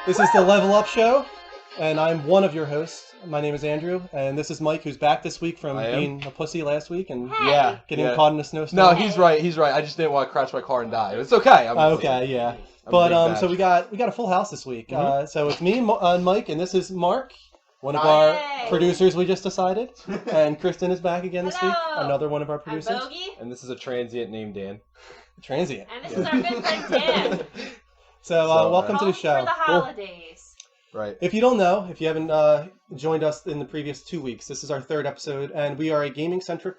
This is the Level Up Show, and I'm one of your hosts. My name is Andrew, and this is Mike, who's back this week from being a pussy last week and getting caught in a snowstorm. No, he's right. I just didn't want to crash my car and die. It's okay. So we got a full house this week. So it's me and Mike, and this is Mark, one of our producers we just decided, and Kristen is back again this week, another one of our producers. I'm Bogey. And this is a transient named Dan. Transient. And this is our good friend Dan. So welcome to the show. For the holidays. Right. If you don't know, if you haven't joined us in the previous 2 weeks, this is our third episode, and we are a gaming-centric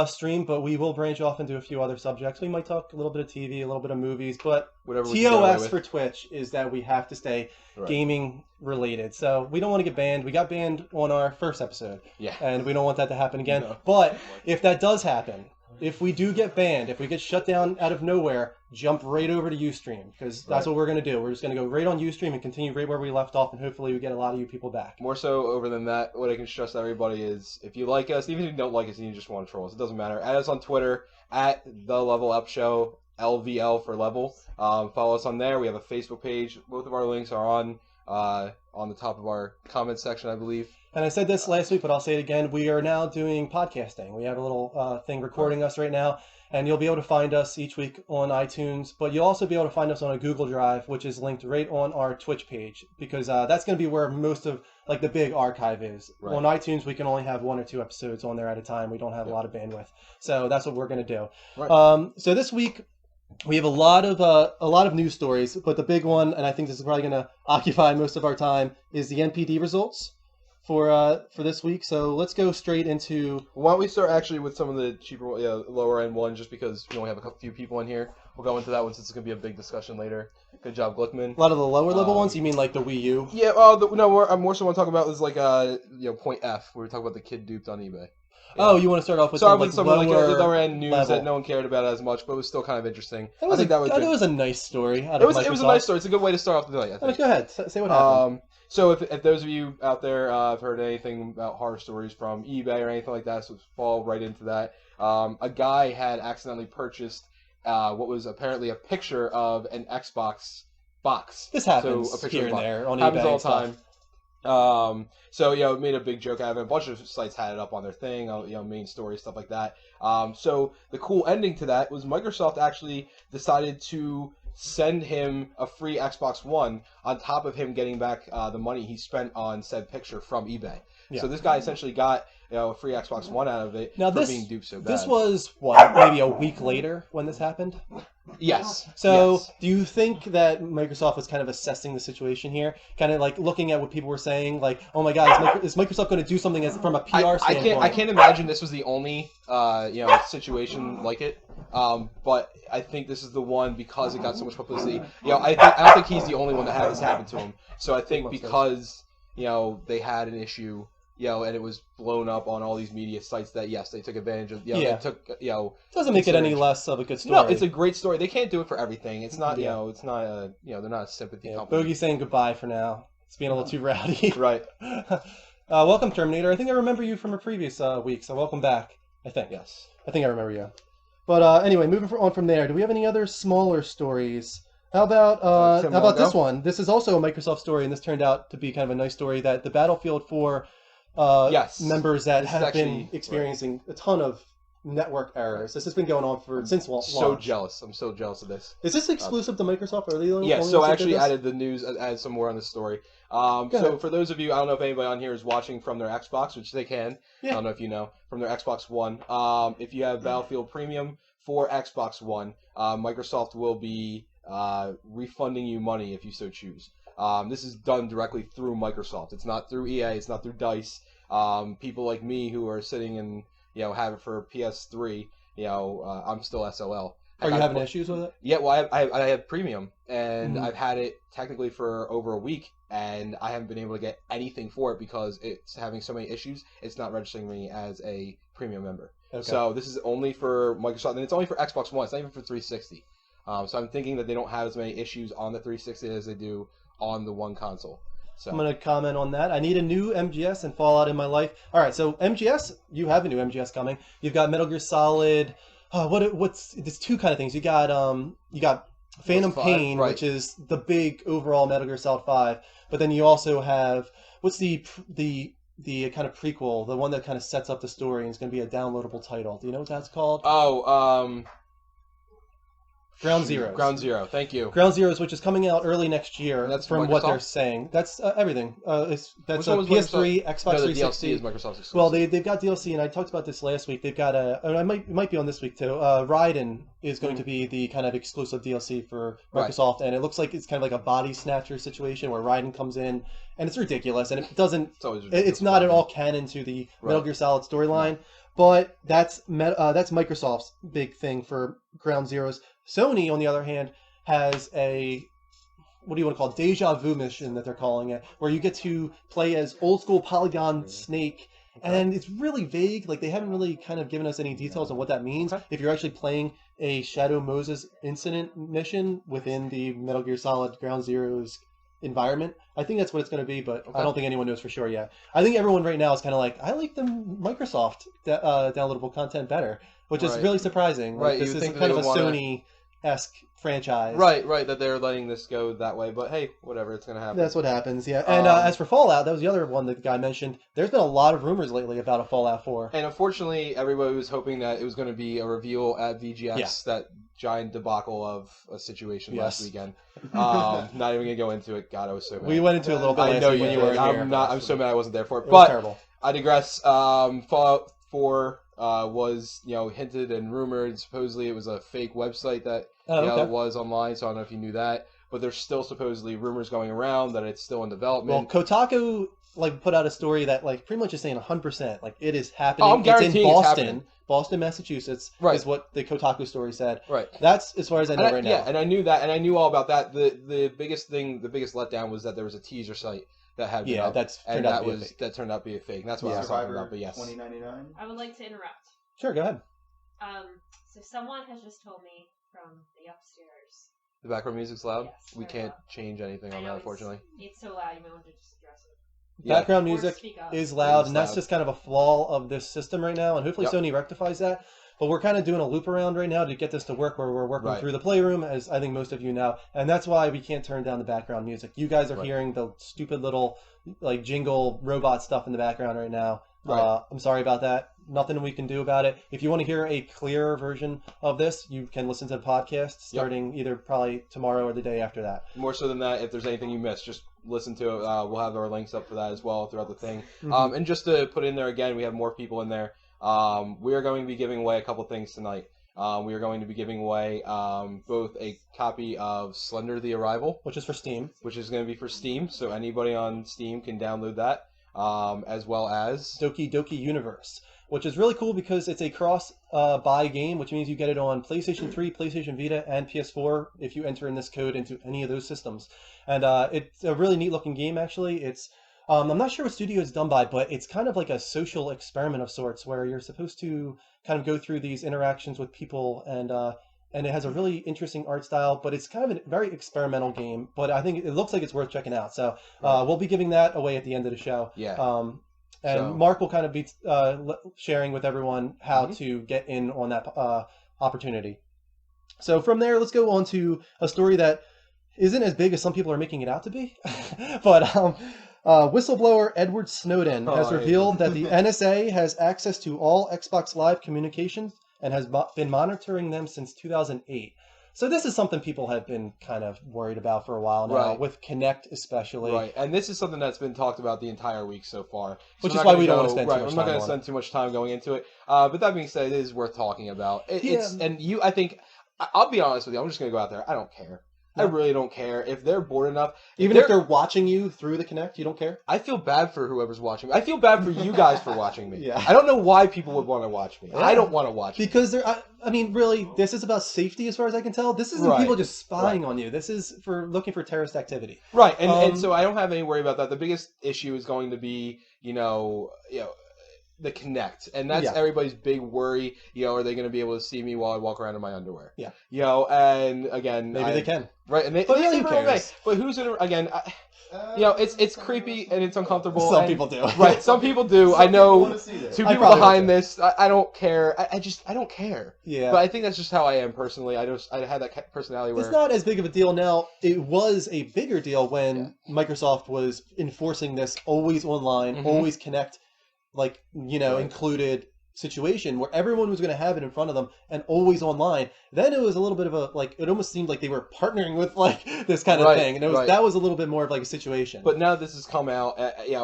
stream, but we will branch off into a few other subjects. We might talk a little bit of TV, a little bit of movies, but whatever TOS for Twitch is that we have to stay gaming-related. So we don't want to get banned. We got banned on our first episode, and we don't want that to happen again. No. But if that does happen, if we do get banned, if we get shut down out of nowhere, jump right over to Ustream, because that's what we're going to do. We're just going to go right on Ustream and continue right where we left off, and hopefully we get a lot of you people back. More so over than that, what I can stress to everybody is, if you like us, even if you don't like us and you just want to troll us, it doesn't matter. Add us on Twitter, at The Level Up Show, LVL for level. Follow us on there. We have a Facebook page. Both of our links are on the top of our comments section, I believe. And I said this last week, but I'll say it again. We are now doing podcasting. We have a little thing recording us right now, and you'll be able to find us each week on iTunes, but you'll also be able to find us on a Google Drive, which is linked right on our Twitch page, because that's going to be where most of the big archive is. Right. On iTunes, we can only have 1 or 2 episodes on there at a time. We don't have a lot of bandwidth, so that's what we're going to do. Right. So this week, we have a lot of news stories, but the big one, and I think this is probably going to occupy most of our time, is the NPD results for this week. So let's go straight into... Why don't we start actually with some of the cheaper, lower end ones, just because we only have a few people in here. We'll go into that one since it's going to be a big discussion later. Good job, Glickman. A lot of the lower level ones? You mean like the Wii U? Yeah, I more so want to talk about is Point F, where we talk about the kid duped on eBay. Yeah. Oh, you want to start off with some lower end news that no one cared about as much, but it was still kind of interesting. It was a nice story. It was a nice story. It's a good way to start off the night, I think. Go ahead. Say what happened. So if those of you out there have heard anything about horror stories from eBay or anything like that, so fall right into that. A guy had accidentally purchased what was apparently a picture of an Xbox box. This happens here and there on eBay. Happens all the time. Made a big joke out of it. A bunch of sites had it up on their thing, main story, stuff like that. So the cool ending to that was Microsoft actually decided to send him a free Xbox One on top of him getting back the money he spent on said picture from eBay. Yeah. So this guy essentially got a free Xbox One out of it being duped so bad. This was, maybe a week later when this happened? Yes. So do you think that Microsoft was kind of assessing the situation here? Kind of like looking at what people were saying, like, oh my God, is Microsoft going to do something from a PR standpoint? I can't imagine this was the only situation like it. But I think this is the one because it got so much publicity. I don't think he's the only one that had this happen to him. So I think because they had an issue, and it was blown up on all these media sites that they took advantage of. They took doesn't make it any less of a good story. No, it's a great story. They can't do it for everything. It's not it's not they're not a sympathy company. Bogey's saying goodbye for now. It's being a little too rowdy. Right. Welcome, Terminator. I think I remember you from a previous week, so welcome back. I think. Yes. I think I remember you. But anyway, moving on from there, do we have any other smaller stories? How about this one? This is also a Microsoft story, and this turned out to be kind of a nice story that the Battlefield 4 members that have been experiencing a ton of network errors. This has been going on since launch. So jealous. I'm so jealous of this. Is this exclusive to Microsoft? Or are they only so I actually added the news, added some more on this story. So for those of you, I don't know if anybody on here is watching from their Xbox, which they can. Yeah. I don't know if you know, from their Xbox One. If you have Battlefield Premium for Xbox One, Microsoft will be refunding you money if you so choose. This is done directly through Microsoft. It's not through EA. It's not through DICE. People like me who are sitting and have it for PS3. I'm still SLL. Are you having issues with it? Yeah, well, I have Premium, and I've had it technically for over a week, and I haven't been able to get anything for it because it's having so many issues. It's not registering me as a Premium member. Okay. So this is only for Microsoft, and it's only for Xbox One. It's not even for 360. So I'm thinking that they don't have as many issues on the 360 as they do on the one console. So I'm going to comment on that. I need a new MGS and Fallout in my life. All right, so MGS, you have a new MGS coming. You've got Metal Gear Solid. There's two kind of things. You got Phantom Five? Pain, Right. which is the big overall Metal Gear Solid 5. But then you also have what's the kind of prequel, the one that kind of sets up the story and is going to be a downloadable title. Do you know what that's called? Oh, Ground Zeroes. Ground Zero. Thank you. Ground Zeroes, which is coming out early next year. And that's from Microsoft? what they're saying. That's everything. That's Which one was PS3, Microsoft? Xbox No, the 360. DLC is Microsoft exclusive. Well, they've got DLC, and I talked about this last week. They've got it might be on this week too. Raiden is going to be the kind of exclusive DLC for Microsoft, and it looks like it's kind of like a body snatcher situation where Raiden comes in, and it's ridiculous, and it doesn't. It's not at all canon to the Metal Gear Solid storyline, but that's Microsoft's big thing for Ground Zeroes. Sony, on the other hand, has a what do you want to call it? Deja vu mission that they're calling it, where you get to play as old school Polygon Snake, and it's really vague. Like they haven't really kind of given us any details on what that means. If you're actually playing a Shadow Moses incident mission within the Metal Gear Solid Ground Zeroes environment, I think that's what it's going to be, but I don't think anyone knows for sure yet. I think everyone right now is kind of like, I like the Microsoft downloadable content better, which is really surprising. Like, this is kind of a Sony-esque franchise. Right, that they're letting this go that way. But hey, whatever, it's going to happen. That's what happens, yeah. And as for Fallout, that was the other one that the guy mentioned. There's been a lot of rumors lately about a Fallout 4. And unfortunately, everybody was hoping that it was going to be a reveal at VGX, that giant debacle of a situation last weekend. Not even going to go into it. God, I was so mad. We went into it a little bit I last know week when you weren't here. I'm so mad I wasn't there for it. It was terrible. I digress. Fallout 4 was hinted and rumored. Supposedly it was a fake website that it was online, so I don't know if you knew that. But there's still supposedly rumors going around that it's still in development. Well, Kotaku put out a story that pretty much is saying 100% it is happening. Oh, I'm guaranteeing it's in it's happening. Boston, Massachusetts is what the Kotaku story said. Right. That's as far as I know right now. Yeah, and I knew that, and I knew all about that. The biggest letdown was that there was a teaser site that had been up, that turned out to be a fake. And that's what I was talking about. But yes, $20.99. I would like to interrupt. Sure, go ahead. So someone has just told me from the upstairs. The background music's loud. Yes, we can't change anything on that, unfortunately. It's so loud. You might want to just address it. Background music is loud, and that's just kind of a flaw of this system right now, and hopefully Sony rectifies that. But we're kind of doing a loop around right now to get this to work, where we're working through the Playroom, as I think most of you know, and that's why we can't turn down the background music. You guys are hearing the stupid little jingle robot stuff in the background right now. I'm sorry about that. Nothing we can do about it. If you want to hear a clearer version of this, you can listen to the podcast starting either probably tomorrow or the day after that. More so than that, if there's anything you missed, just listen to it. We'll have our links up for that as well throughout the thing. And just to put in there again, we have more people in there. We are going to be giving away a couple things tonight. We are going to be giving away both a copy of Slender the Arrival, which is for Steam. Which is going to be for Steam, so anybody on Steam can download that, as well as Doki Doki Universe, which is really cool because it's a cross-buy game, which means you get it on PlayStation 3, PlayStation Vita, and PS4 if you enter in this code into any of those systems. And it's a really neat-looking game, actually. It's I'm not sure what studio it's done by, but it's kind of like a social experiment of sorts where you're supposed to kind of go through these interactions with people, and it has a really interesting art style, but it's kind of a very experimental game. But I think it looks like it's worth checking out. So we'll be giving that away at the end of the show. Yeah. And Mark will kind of be sharing with everyone how to get in on that opportunity. So from there, let's go on to a story that isn't as big as some people are making it out to be. But whistleblower Edward Snowden has revealed that the NSA has access to all Xbox Live communications and has been monitoring them since 2008. So this is something people have been kind of worried about for a while now, with Kinect especially. Right, and this is something that's been talked about the entire week so far. Which is why we don't want to spend too much time on it. I'm not going to spend too much time going into it. But that being said, it is worth talking about. I think, I'll be honest with you, I'm just going to go out there. I don't care. I really don't care. If they're bored enough... Even if they're watching you through the Kinect, you don't care? I feel bad for whoever's watching me. I feel bad for you guys for watching me. Yeah. I don't know why people would want to watch me. Yeah. I don't want to watch because they're... I mean, really, this is about safety as far as I can tell. This isn't people just spying on you. This is for looking for terrorist activity. Right, and so I don't have any worry about that. The biggest issue is going to be, the Kinect, and that's Yeah. everybody's big worry. Are they going to be able to see me while I walk around in my underwear? Yeah. And again, maybe they can. Right, and But really, who cares? But who's gonna again? It's creepy and it's uncomfortable. Some people do. Right, some people do. I know two people behind this. I don't care. I don't care. Yeah. But I think that's just how I am personally. I had that personality where it's not as big of a deal now. It was a bigger deal when Microsoft was enforcing this always online, always connect, included situation where everyone was going to have it in front of them and always online. Then it was a little bit of a it almost seemed like they were partnering with this kind of thing, and that was a little bit more of a situation. But now this has come out,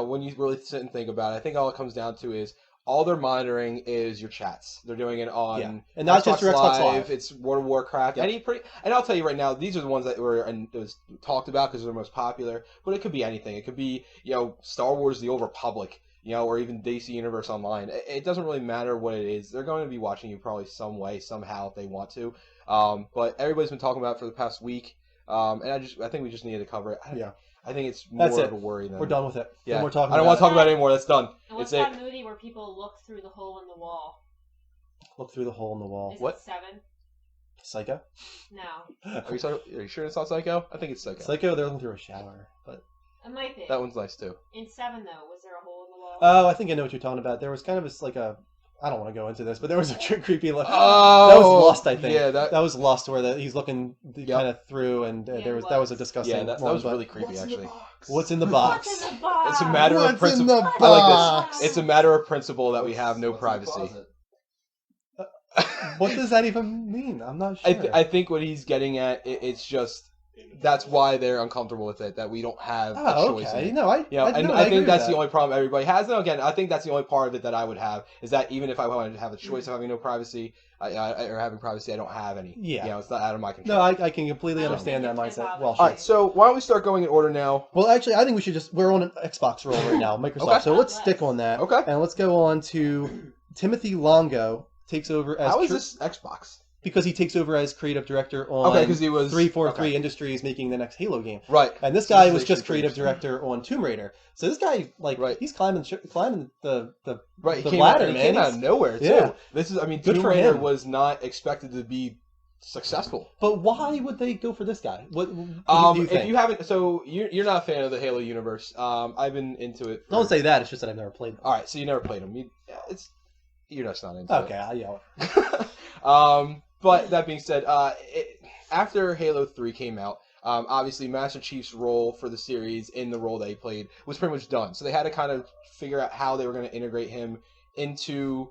when you really sit and think about it, I think all it comes down to is all they're monitoring is your chats. They're doing it on and not just your Xbox Live. It's World of Warcraft. And I'll tell you right now, these are the ones that it was talked about because they're the most popular. But it could be anything. It could be Star Wars: The Old Republic. Or even DC Universe Online. It doesn't really matter what it is. They're going to be watching you probably some way, somehow, if they want to. But everybody's been talking about it for the past week, and I think we just needed to cover it. I think it's more of a worry than... We're done with it. Yeah. I don't want to talk about it anymore. That's done. And what's that movie where people look through the hole in the wall? Look through the hole in the wall. Is it 7? Psycho? No. Are you sure it's not Psycho? I think it's Psycho. Psycho, they're looking through a shower, but... It might be. That one's nice, too. In 7, though, was there a hole in the wall? Oh, I think I know what you're talking about. There was kind of I don't want to go into this, but there was a creepy look. Oh, that was Lost, I think. Yeah, that was Lost, where he's looking kind of through, and that was a disgusting. Yeah, that was really creepy, actually. What's in the box? What's in the box? It's a matter of principle. I like this. It's a matter of principle that we have no privacy. What does that even mean? I'm not sure. I think what he's getting at, it's just that's why they're uncomfortable with it, that we don't have a choice. Okay. In it. No, I think that's the only problem everybody has. And again, I think that's the only part of it that I would have, is that even if I wanted to have a choice of having no privacy or having privacy, I don't have any. Yeah. It's not out of my control. No, I can completely understand that mindset. Well, all right, so why don't we start going in order now? Well, actually, I think we should we're on an Xbox roll right now, Microsoft. Okay. So let's stick on that. Okay. And let's go on to Timothy Longo takes over as... How is this Xbox? Because he takes over as creative director on 343 Industries, making the next Halo game. Right. And this guy was just creative director on Tomb Raider. So this guy, he's climbing the ladder, man. He came out of nowhere, too. Yeah. Tomb Raider was not expected to be successful. But why would they go for this guy? What do you think? If you haven't, so you're not a fan of the Halo universe. I've been into it. Don't say that. It's just that I've never played them. All right, so you never played them. You're just not into it. Okay, I'll yell. But that being said, after Halo 3 came out, obviously Master Chief's role for the series in the role that he played was pretty much done. So they had to kind of figure out how they were going to integrate him into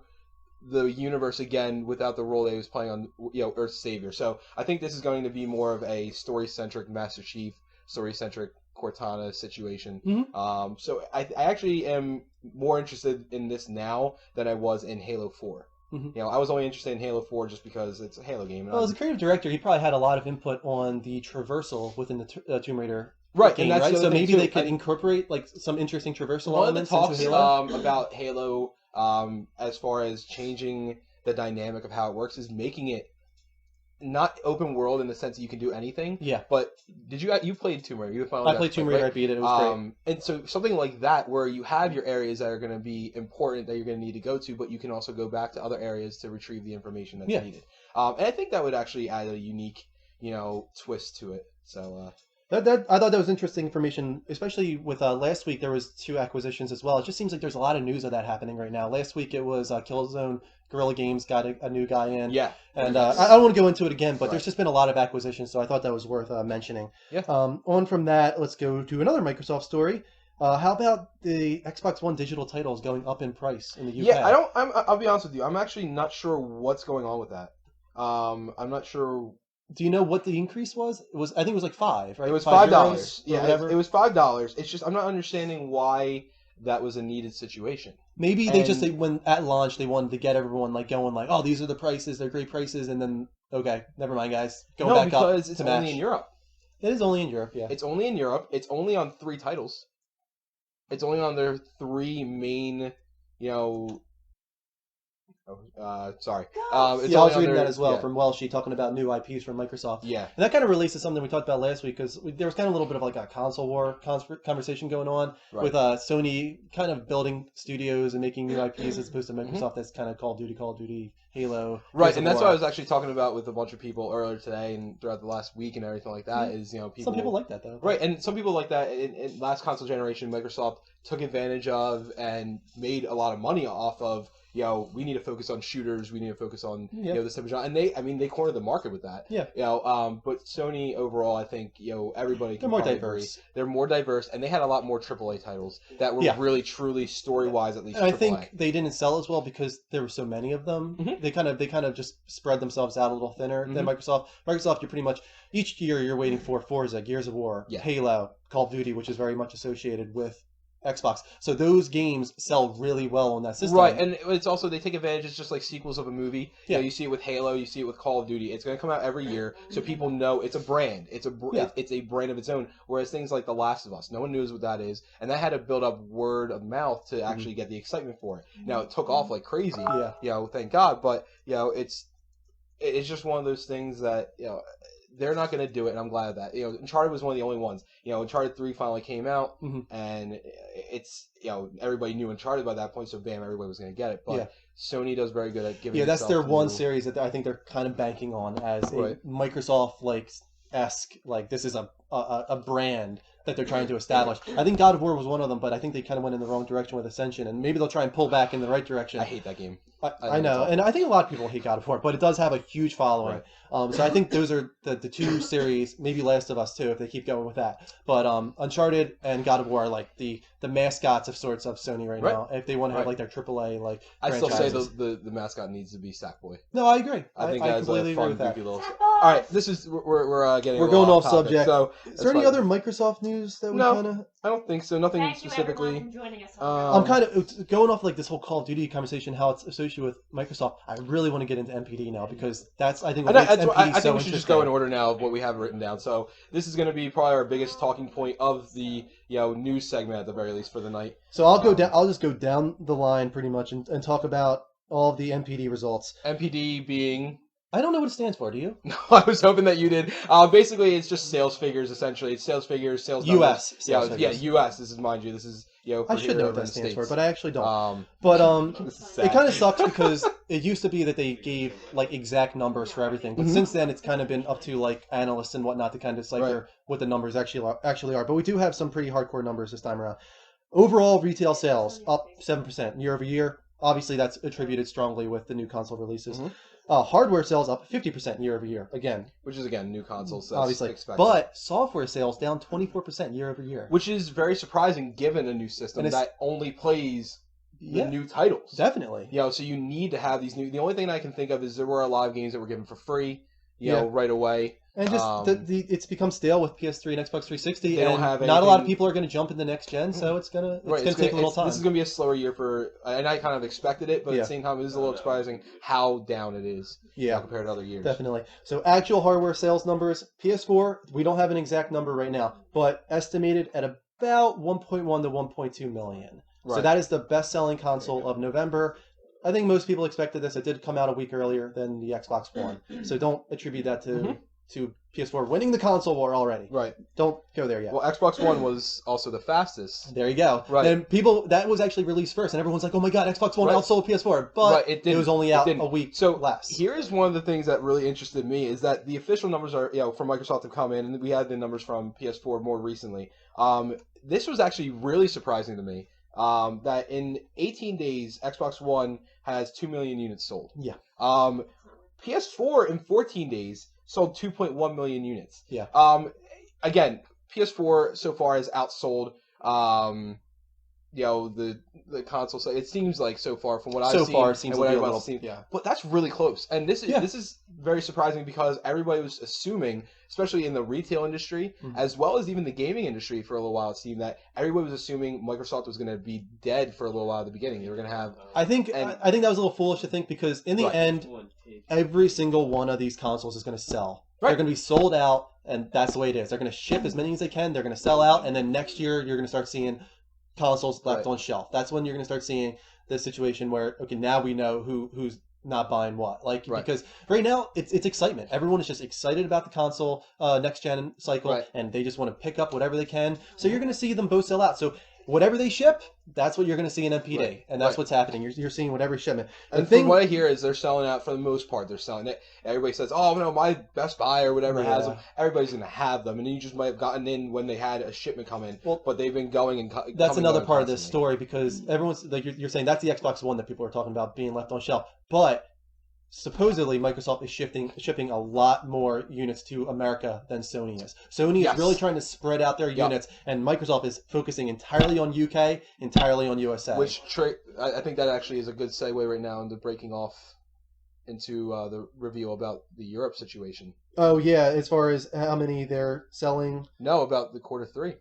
the universe again without the role that he was playing on Earth's Savior. So I think this is going to be more of a story-centric Master Chief, story-centric Cortana situation. Mm-hmm. So I actually am more interested in this now than I was in Halo 4. Mm-hmm. I was only interested in Halo 4 just because it's a Halo game. Well, as a creative director, he probably had a lot of input on the traversal within the Tomb Raider game, and right? So maybe they could incorporate some interesting traversal elements into Halo. About Halo, as far as changing the dynamic of how it works, is making it not open world in the sense that you can do anything. Yeah. But you played Tomb Raider? I played Tomb Raider. Right? I beat it. It was great. And so something like that, where you have your areas that are going to be important that you're going to need to go to, but you can also go back to other areas to retrieve the information that's needed. And I think that would actually add a unique, twist to it. So. I thought that was interesting information, especially with last week. There was 2 acquisitions as well. It just seems like there's a lot of news of that happening right now. Last week it was Killzone. Guerrilla Games got a new guy in. Yeah. And I don't want to go into it again, but there's just been a lot of acquisitions, so I thought that was worth mentioning. Yeah. On from that, let's go to another Microsoft story. How about the Xbox One digital titles going up in price in the UK? Yeah, I'll be honest with you. I'm actually not sure what's going on with that. I'm not sure. Do you know what the increase was? I think it was like $5, right? It was $5. Yeah, it was $5. It's just I'm not understanding why that was a needed situation. Maybe they when at launch they wanted to get everyone going oh, these are the prices, they're great prices, and then okay, never mind, guys, back up. Because it's only in Europe. It is only in Europe, yeah. It's only in Europe. It's only on 3 titles. It's only on their 3 main, Sorry. Gosh. It's Yeah, I was only reading under- that as well yeah. from Welshie talking about new IPs from Microsoft. Yeah. And that kind of relates to something we talked about last week because there was kind of a little bit of like a console war conversation going on Right. with Sony kind of building studios and making new IPs as opposed to Microsoft that's kind of Call of Duty, Halo. Right, Gears of and that's War. what I was actually talking about with a bunch of people earlier today and throughout the last week and everything like that. Is people. Some people like that though. Right, and some people like that. In last console generation, Microsoft took advantage of and made a lot of money off of. We need to focus on shooters. We need to focus on this type of genre. And they cornered the market with that. Yeah. But Sony overall, I think everybody. They're more diverse. Agree. They're more diverse, and they had a lot more AAA titles that were really, truly story wise, at least. And I AAA. think they didn't sell as well because there were so many of them. Mm-hmm. They kind of just spread themselves out a little thinner than Microsoft. Microsoft, you're pretty much each year you're waiting for Forza, Gears of War, Halo, Call of Duty, which is very much associated with Xbox. So those games sell really well on that system. Right, and it's also they take advantage. It's just like sequels of a movie. Yeah. You see it with Halo. You see it with Call of Duty. It's going to come out every year, so people know it's a brand. It's a brand of its own. Whereas things like The Last of Us, no one knows what that is, and that had to build up word of mouth to actually get the excitement for it. Now it took off like crazy. Yeah. Thank God. But it's just one of those things that they're not going to do it, and I'm glad of that. Uncharted was one of the only ones. Uncharted 3 finally came out, and it's everybody knew Uncharted by that point, so bam, everybody was going to get it. But Sony does very good at giving. Yeah, that's their one to... series that I think they're kind of banking on as a Microsoft esque this is a brand that they're trying to establish. I think God of War was one of them, but I think they kind of went in the wrong direction with Ascension, and maybe they'll try and pull back in the right direction. I hate that game. I know, and I think a lot of people hate God of War, but it does have a huge following. Right. So I think those are the two series, maybe Last of Us too, if they keep going with that. But Uncharted and God of War are like the mascots of sorts of Sony right now. If they want to have like their AAA I still say franchises. the mascot needs to be Sackboy. No, I agree. I think I that's completely a fun, agree with that. goofy little. All right, this is we're getting We're going off topic, subject. So is there any other Microsoft news that we kind of? I don't think so. Nothing Thank you, specifically. everyone, for joining us on I'm kind of going off this whole Call of Duty conversation, how it's associated with Microsoft. I really want to get into MPD now because that's I think what makes MPD I think so we should just go in interesting. order now of what we have written down. So this is going to be probably our biggest talking point of the news segment at the very least for the night. So I'll go down. I'll just go down the line pretty much and talk about all of the MPD results. MPD being. I don't know what it stands for. Do you? No, I was hoping that you did. Basically, it's just sales figures. Essentially, it's sales figures, sales numbers. U.S. sales Yeah, figures. U.S. This is, mind you, this is for I should know what here that in stands States. for, but I actually don't. This is sad. It kind of sucks because it used to be that they gave exact numbers for everything, but since then it's kind of been up to analysts and whatnot to kind of decipher what the numbers actually are. But we do have some pretty hardcore numbers this time around. Overall retail sales up 7% year over year. Obviously, that's attributed strongly with the new console releases. Hardware sales up 50% year over year again, which is again new consoles. So obviously, expected. but software sales down 24% year over year, which is very surprising given a new system that only plays the new titles. Definitely. So you need to have these new. The only thing I can think of is there were a lot of games that were given for free, right away. And just it's become stale with PS3 and Xbox 360. They don't have not a lot of people are going to jump into next gen, so it's gonna take a little time. This is going to be a slower year and I kind of expected it, but at the same time, it is a little surprising how down it is. Compared to other years. Definitely. So actual hardware sales numbers: PS4, we don't have an exact number right now, but estimated at about 1.1 to 1.2 million. Right. So that is the best-selling console of November. I think most people expected this. It did come out a week earlier than the Xbox One, so don't attribute that to PS4 winning the console war already. Right. Don't go there yet. Well, Xbox One was also the fastest. There you go. Right. And that was actually released first, and everyone's like, oh my god, Xbox One outsold PS4. But it was only out a week less. Here's one of the things that really interested me is that the official numbers are, from Microsoft have come in, and we had the numbers from PS4 more recently. This was actually really surprising to me. That in 18 days, Xbox One has 2 million units sold. Yeah. PS4 in 14 days sold 2.1 million units. Yeah. Again, PS4 so far has outsold the console. So it seems like so far from what I've seen. So far, it seems like a little. Yeah. But that's really close, and this is very surprising because everybody was assuming, especially in the retail industry, as well as even the gaming industry for a little while, it seemed that everybody was assuming Microsoft was going to be dead for a little while at the beginning. They were going to have. I think that was a little foolish to think because in the end, every single one of these consoles is going to sell. Right. They're going to be sold out, and that's the way it is. They're going to ship as many as they can. They're going to sell out, and then next year you're going to start seeing consoles left on shelf. That's when you're going to start seeing the situation where, okay, now we know who's not buying what. Like, Right. because right now it's excitement. Everyone is just excited about the console next gen cycle, Right. and they just want to pick up whatever they can. So you're going to see them both sell out. So whatever they ship, that's what you're going to see in MPD, Right. and that's Right. what's happening. You're seeing whatever shipment. And from what I hear is they're selling out for the most part. They're selling it. Everybody says, "Oh no, my Best Buy or whatever has them." Everybody's going to have them, and then you just might have gotten in when they had a shipment come in. Well, but they've been going and that's another part of this constantly. story, because everyone's like, you're saying that's the Xbox One that people are talking about being left on shelf, but supposedly Microsoft is shipping a lot more units to America than Sony is. Sony is really trying to spread out their units, and Microsoft is focusing entirely on UK, entirely on USA. Which I think that actually is a good segue right now into breaking off into the review about the Europe situation. Oh yeah, as far as how many they're selling. No, about the quarter 3.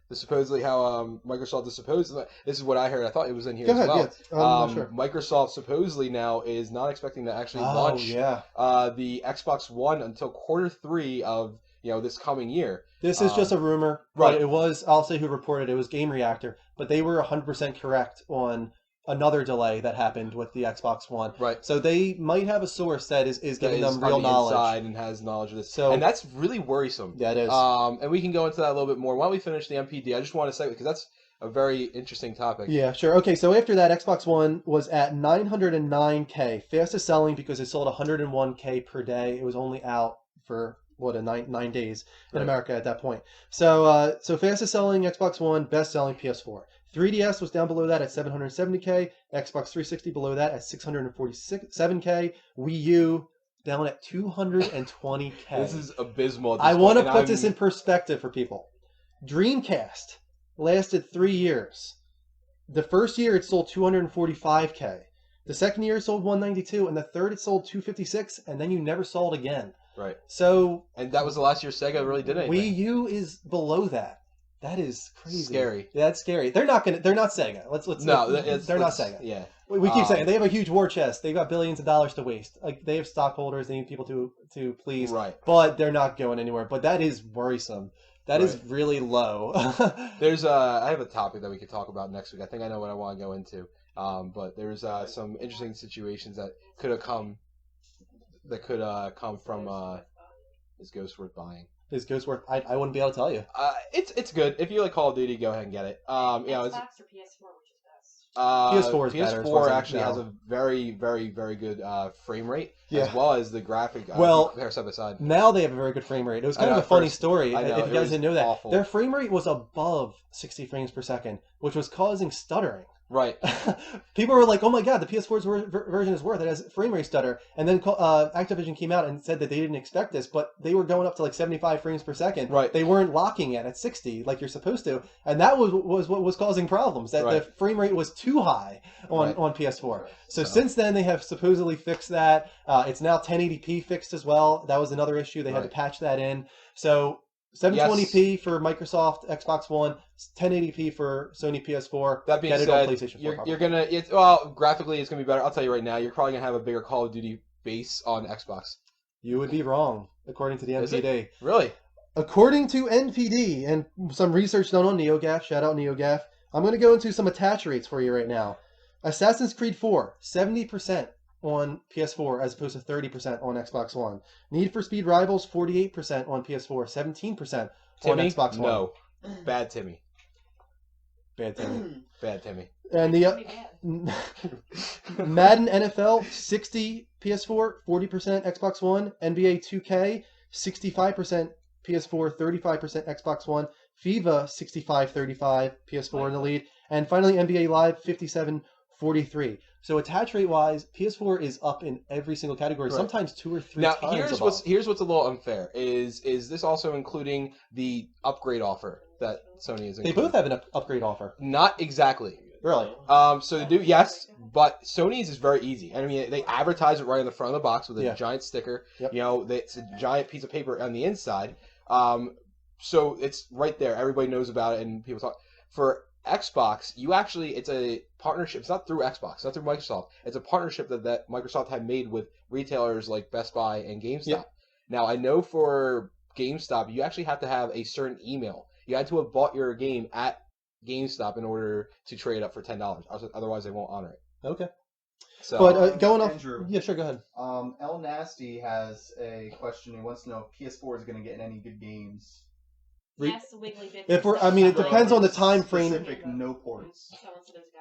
Supposedly how Microsoft is supposedly, this is what I heard. I thought it was in here as well. Yeah. I'm not sure. Microsoft supposedly now is not expecting to actually launch the Xbox One until quarter 3 of this coming year. This is just a rumor, right? But it was, I'll say who reported it, was Game Reactor, but they were 100% correct on another delay that happened with the Xbox One. Right. So they might have a source that is giving them real knowledge inside and has knowledge of this. And that's really worrisome. Yeah, it is. And we can go into that a little bit more. Why don't we finish the MPD? I just want to say, because that's a very interesting topic. Yeah, sure. Okay, so after that, Xbox One was at 909K, fastest selling because it sold 101K per day. It was only out for nine days in America at that point. So fastest selling Xbox One, best selling PS4. 3DS was down below that at 770K. Xbox 360 below that at 647K. Wii U down at 220K. This is abysmal. I want to put this in perspective for people. Dreamcast lasted 3 years. The first year it sold 245K. The second year it sold 192, and the third it sold 256, and then you never saw it again. Right. So, and that was the last year Sega really did anything. Wii U is below that. That is crazy. Scary. Yeah, that's scary. They're not Sega. They're not Sega. Yeah. We keep saying they have a huge war chest. They've got billions of dollars to waste. Like, they have stockholders. They need people to please. Right. But they're not going anywhere. But that is worrisome. That is really low. I have a topic that we could talk about next week. I think I know what I want to go into. But there's some interesting situations that could come from is Ghost worth buying? Is Ghost worth? I wouldn't be able to tell you. It's good. If you like Call of Duty, go ahead and get it. Xbox or PS4, which is best? PS4 is better. PS4 actually has a very, very, very good frame rate, as well as the graphic. Compare side by side. Now they have a very good frame rate. It was kind of a funny story. If you guys didn't know that, awful. Their frame rate was above 60 frames per second, which was causing stuttering. Right. People were like, "Oh my god, the PS4's version is worth it has frame rate stutter." And then Activision came out and said that they didn't expect this, but they were going up to like 75 frames per second. Right. They weren't locking it at 60 like you're supposed to, and that was what was causing problems. That the frame rate was too high on PS4. So since then they have supposedly fixed that. It's now 1080p fixed as well. That was another issue. They had to patch that in. So 720p for Microsoft Xbox One, 1080p for Sony PS4. That being said, PlayStation 4 you're gonna graphically it's gonna be better. I'll tell you right now, you're probably gonna have a bigger Call of Duty base on Xbox. You would be wrong, according to the NPD. Really? According to NPD and some research done on NeoGAF, shout out NeoGAF, I'm going to go into some attach rates for you right now. Assassin's Creed 4, 70% on PS4 as opposed to 30% on Xbox One. Need for Speed Rivals, 48% on PS4, 17% on Xbox One. No. Bad Timmy. Bad Timmy. Bad Timmy. And the Madden NFL, 60 PS4, 40% Xbox One. NBA 2K, 65% PS4, 35% Xbox One. FIFA, 65-35 PS4 in the lead. And finally, NBA Live, 57-43. So attach rate wise, PS4 is up in every single category, sometimes 2 or 3 times. Now, here's what's a little unfair. Is this also including the upgrade offer that Sony is including? They both have an upgrade offer. Not exactly. Really? So they do, yes, but Sony's is very easy. I mean, they advertise it right on the front of the box with a giant sticker. Yep. It's a giant piece of paper on the inside. So it's right there. Everybody knows about it, and people talk. For Xbox, it's a partnership. It's not through Xbox, it's not through Microsoft. It's a partnership that Microsoft had made with retailers like Best Buy and GameStop. Yep. Now, I know for GameStop, you actually have to have a certain email. You had to have bought your game at GameStop in order to trade up for $10. Otherwise, they won't honor it. Okay. So, But going off, Andrew. yeah, sure, go ahead. El Nasty has a question. He wants to know if PS4 is going to get any good games. Yes, Wiggly Bits. If we're, I mean, it From depends on the time frame. Specific no ports.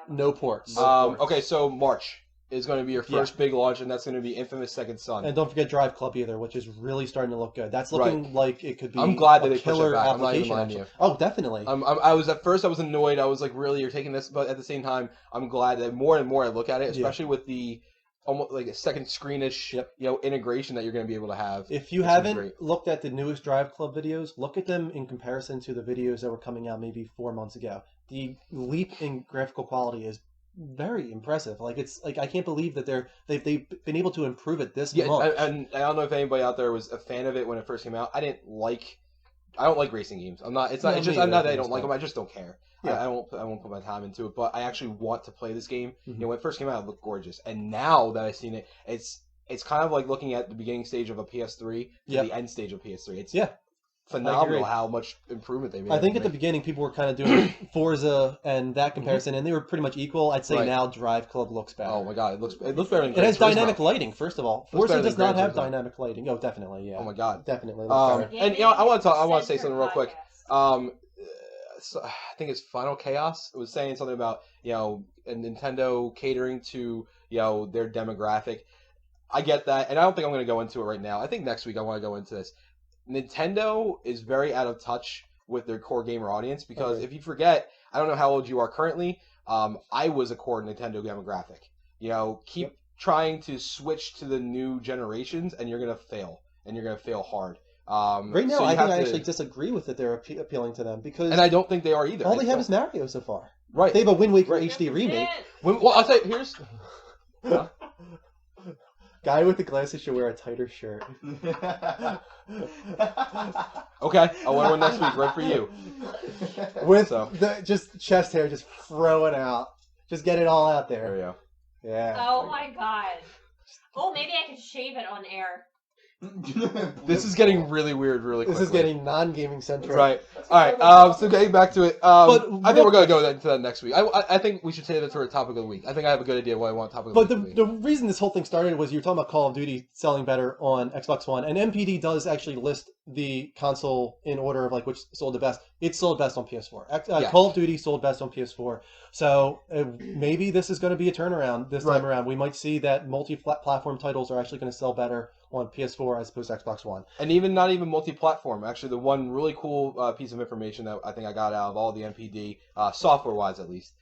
No ports. okay, so March is going to be your first big launch, and that's going to be Infamous Second Son. And don't forget Drive Club either, which is really starting to look good. That's looking like it could be. I'm glad that a they pushed it killer back. I'm not even application. lying to Actually. you. Oh, definitely. I was at first I was annoyed. I was like, really, you're taking this? But at the same time, I'm glad that more and more I look at it, especially with the almost like a second screenish, integration that you're going to be able to have. If you haven't looked at the newest Drive Club videos, look at them in comparison to the videos that were coming out maybe 4 months ago. The leap in graphical quality is very impressive. Like it's like I can't believe that they've been able to improve it this much. And I don't know if anybody out there was a fan of it when it first came out. I don't like racing games. I'm not. It's not. No, It's just. me I'm not either. that I don't like them. I just don't care. Yeah. I won't put my time into it. But I actually want to play this game. You know, when it first came out, it looked gorgeous. And now that I've seen it, it's kind of like looking at the beginning stage of a PS3 to the end stage of PS3. It's phenomenal how much improvement they made. I think at the beginning people were kind of doing Forza and that comparison, and they were pretty much equal. I'd say now Drive Club looks better. Oh my god, it looks better than it has Gran Turismo. dynamic lighting. First of all, Forza does not have dynamic lighting. Oh, definitely, yeah. Oh my god, definitely. Looks better. And I want to say something real quick. So, I think it's Final Chaos. It was saying something about Nintendo catering to their demographic. I get that, and I don't think I'm going to go into it right now. I think next week I want to go into this. Nintendo is very out of touch with their core gamer audience because if you forget, I don't know how old you are currently. I was a core Nintendo demographic. Keep trying to switch to the new generations, and you're going to fail, and you're going to fail hard. Right now, I think I actually disagree with that they're appealing to them because, and I don't think they are either. All they have is Mario so far. Right, they have a Wind Waker HD remake. Well, I'll say here's. Guy with the glasses should wear a tighter shirt. Okay, I'll wear one next week, right for you. With just chest hair, just throw it out. Just get it all out there. There we go. Yeah. Oh my god. Oh, maybe I can shave it on air. This is getting really weird really quickly. This is getting non-gaming centric. Right. Alright, so getting back to it. I think we're going to go into that next week. I think we should say that for a topic of the week. I think I have a good idea what I want topic of the week to be. But the reason this whole thing started was you were talking about Call of Duty selling better on Xbox One, and MPD does actually list the console in order of like which sold the best. It sold best on PS4. Call of Duty sold best on PS4. So maybe this is going to be a turnaround this time around. We might see that multi-platform titles are actually going to sell better on PS4 as opposed to Xbox One. And not even multi-platform. Actually, the one really cool piece of information that I think I got out of all the MPD, software-wise at least,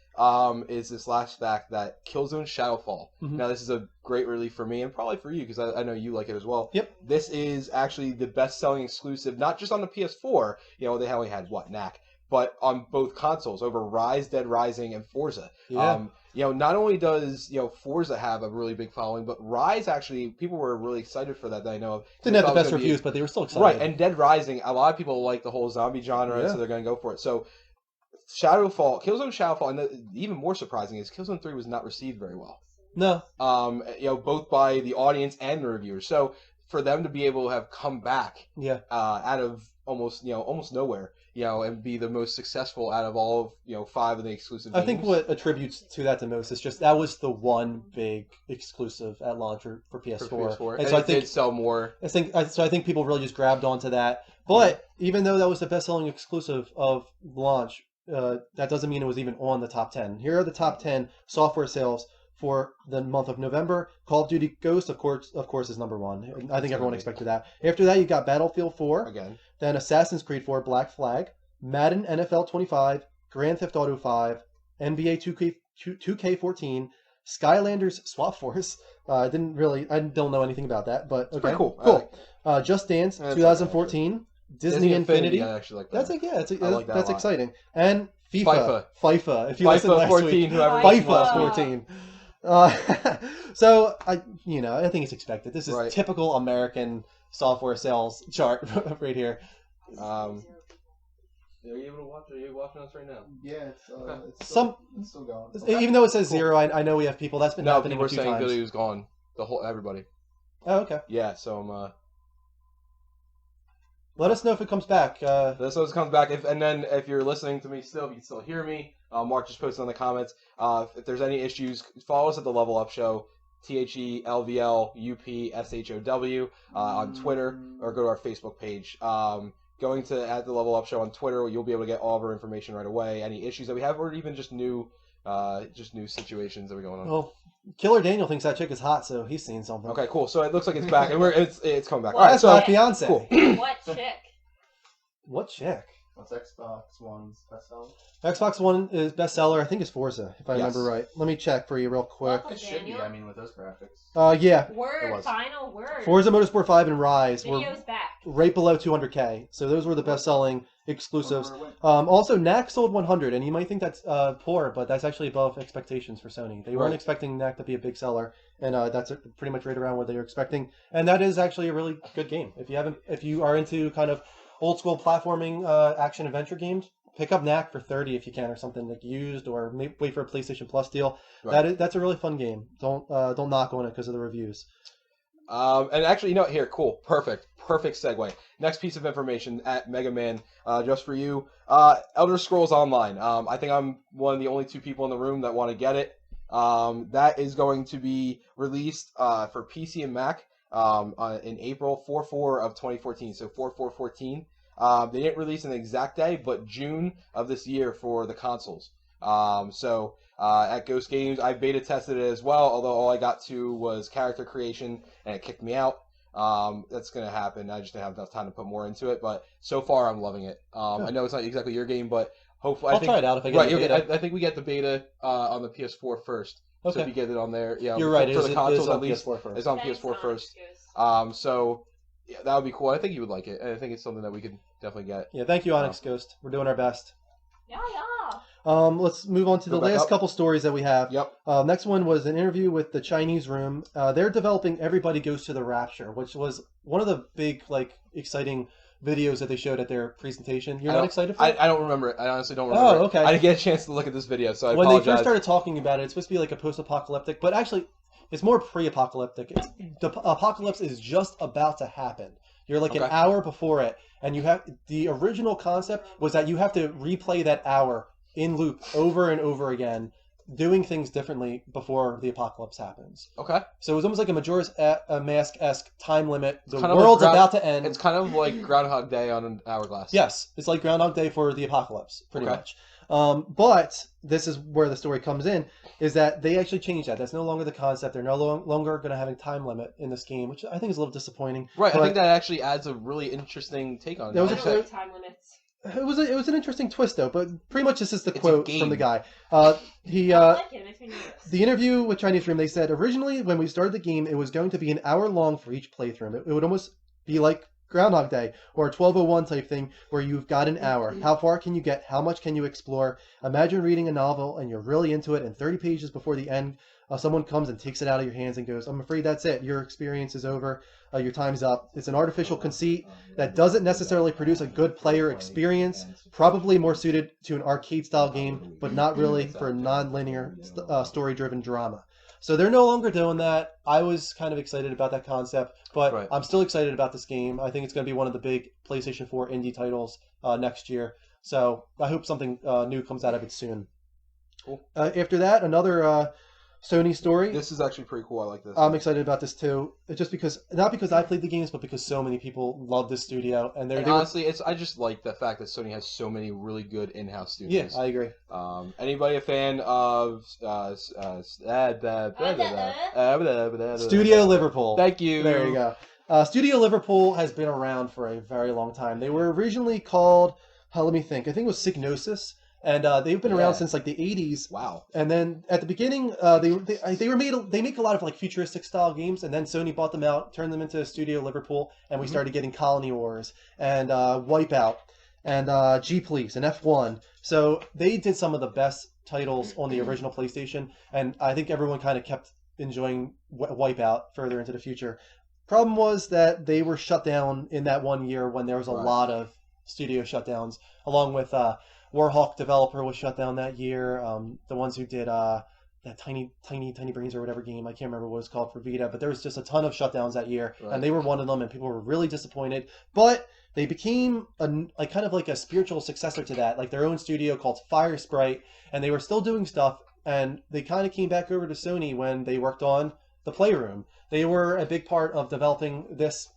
is this last fact that Killzone Shadowfall. Now, this is a great relief for me and probably for you because I know you like it as well. Yep. This is actually the best-selling exclusive, not just on the PS4. They only had, Knack? But on both consoles, over Rise, Dead Rising, and Forza. Yeah. Not only does Forza have a really big following, but Rise actually, people were really excited for that I know of. Didn't have the best reviews, but they were still excited. Right, and Dead Rising, a lot of people like the whole zombie genre, so they're going to go for it. So Killzone Shadowfall, and even more surprising is Killzone 3 was not received very well. No. Both by the audience and the reviewers. So for them to be able to have come back out of almost nowhere, and be the most successful out of all of 5 of the exclusive games. I think what attributes to that the most is just that was the one big exclusive at launch for PS4. And so I think it did sell more. I think people really just grabbed onto that. But even though that was the best-selling exclusive of launch, that doesn't mean it was even on the top 10. Here are the top 10 software sales for the month of November. Call of Duty Ghost, of course, is number 1. I think everyone expected that. After that, you got Battlefield 4. Again. Then Assassin's Creed 4, Black Flag. Madden NFL 25. Grand Theft Auto 5. NBA 2K14. Skylanders Swap Force. I don't know anything about that, but okay. Pretty cool. Cool. Just Dance 2014. Disney Infinity. I actually like that. That's exciting. And FIFA. If you FIFA listened last 14, week. whoever FIFA 14. So I think it's expected. This is typical American software sales chart right here. Are you able to watch? Are you watching us right now? Yeah, it's still going. Even though it says 0, I know we have people. That's been happening a few times. No, people were saying Billy was gone. Everybody. Oh, okay. Yeah, so Let us know if it comes back. This one comes back, and then if you're listening to me still, if you can still hear me, Mark just posted in the comments. If there's any issues, follow us at the Level Up Show, TheLVLUPSHOW on Twitter, or go to our Facebook page. Going to at the Level Up Show on Twitter, you'll be able to get all of our information right away. Any issues that we have, or even just new situations that are going on. Well, Killer Daniel thinks that chick is hot, so he's seen something. Okay, cool. So it looks like it's back, and it's coming back. Well, All right, That's so my fiance. cool. What chick? What chick? What's Xbox One's bestseller? Xbox One is bestseller. I think is Forza, if I remember right. Let me check for you real quick. Welcome, It should be. Daniel. I mean, with those graphics. Yeah, It Word, was. final word. Forza Motorsport 5 and Rise were Video's back. right below 200K. So those were the best-selling exclusives. Wonder where it went. Also, Knack sold 100, and you might think that's poor, but that's actually above expectations for Sony. They weren't Right. expecting Knack to be a big seller, and that's pretty much right around what they were expecting. And that is actually a really good game. If you are into kind of old school platforming action adventure games, pick up Knack for 30 if you can, or something like used, or maybe wait for a PlayStation Plus deal. Right. That's a really fun game. Don't knock on it because of the reviews. And actually, here, cool, perfect segue. Next piece of information at Mega Man, just for you, Elder Scrolls Online. I think I'm one of the only two people in the room that want to get it. That is going to be released for PC and Mac in April 4/4 of 2014. So 4/4/14. They didn't release an exact day, but June of this year for the consoles. At Ghost Games, I beta tested it as well, although all I got to was character creation, and it kicked me out. That's going to happen. I just didn't have enough time to put more into it, but so far I'm loving it. I know it's not exactly your game, but hopefully I'll try it out if I get the beta. I think we get the beta on the PS4 first. Okay. So if you get it on there, yeah, You're right. For the consoles on at least, PS4 first. it's on Thanks, PS4 first. Onyx Ghost. Yeah, that would be cool. I think you would like it. I think it's something that we could definitely get. Yeah, thank you, Onyx Ghost. We're doing our best. Yeah. Let's move on to Go the back last up. couple stories that we have. Yep. Next one was an interview with the Chinese Room. They're developing Everybody Goes to the Rapture, which was one of the big, exciting videos that they showed at their presentation. You're not excited for it? I don't remember it. I honestly don't remember. Oh, okay. I didn't get a chance to look at this video, so I When apologize. they first started talking about it, it's supposed to be like a post-apocalyptic, but actually, it's more pre-apocalyptic. The apocalypse is just about to happen. You're like an Okay. hour before it, and the original concept was that you have to replay that hour in loop over and over again, doing things differently before the apocalypse happens. Okay. So it was almost like a Majora's Mask-esque time limit. The kind of world's like about to end. It's kind of like Groundhog Day on an hourglass. Yes, it's like Groundhog Day for the apocalypse, pretty Okay. much. But this is where the story comes in, is that they actually changed that. That's no longer the concept. They're no longer going to have a time limit in this game, which I think is a little disappointing. Right. But I think that actually adds a really interesting take on it. That was I a don't quick- like time limits. It was an interesting twist, though, but pretty much this is the It's a quote game. from the guy. I don't like it. It makes me nervous. The interview with Chinese Room, they said, originally when we started the game, it was going to be an hour long for each playthrough. It would almost be like Groundhog Day or a 1201 type thing where you've got an hour. How far can you get? How much can you explore? Imagine reading a novel and you're really into it, and 30 pages before the end, someone comes and takes it out of your hands and goes, I'm afraid that's it. Your experience is over. Your time's up. It's an artificial conceit that doesn't necessarily produce a good player experience, probably more suited to an arcade-style game, but not really for a non-linear, story-driven drama. So they're no longer doing that. I was kind of excited about that concept, but Right. I'm still excited about this game. I think it's going to be one of the big PlayStation 4 indie titles next year. So I hope something new comes out of it soon. Cool. After that, another Sony story. This is actually pretty cool. I like this. I'm excited about this too. It's just not because I played the games, but because so many people love this studio, and And honestly, I just like the fact that Sony has so many really good in-house yeah, studios. I agree. Anybody a fan of Studio Liverpool. Thank you. There you go. Studio Liverpool has been around for a very long time. They were originally called, let me think, I think it was Psygnosis, and they've been around Yeah. since like the 80s. Wow. And then at the beginning, they make a lot of like futuristic style games, and then Sony bought them out, turned them into Studio Liverpool, and we started getting Colony Wars and Wipeout and G Police and F1. So they did some of the best titles on the original PlayStation, and I think everyone kind of kept enjoying Wipeout further into the future. Problem was that they were shut down in that one year when there was a lot of studio shutdowns, along with Warhawk Developer was shut down that year. The ones who did that tiny brains or whatever game. I can't remember what it was called for Vita, but there was just a ton of shutdowns that year, Right. and they were one of them, and people were really disappointed. But they became kind of like a spiritual successor to that, like their own studio called Fire Sprite, and they were still doing stuff, and they kind of came back over to Sony when they worked on the Playroom. They were a big part of developing this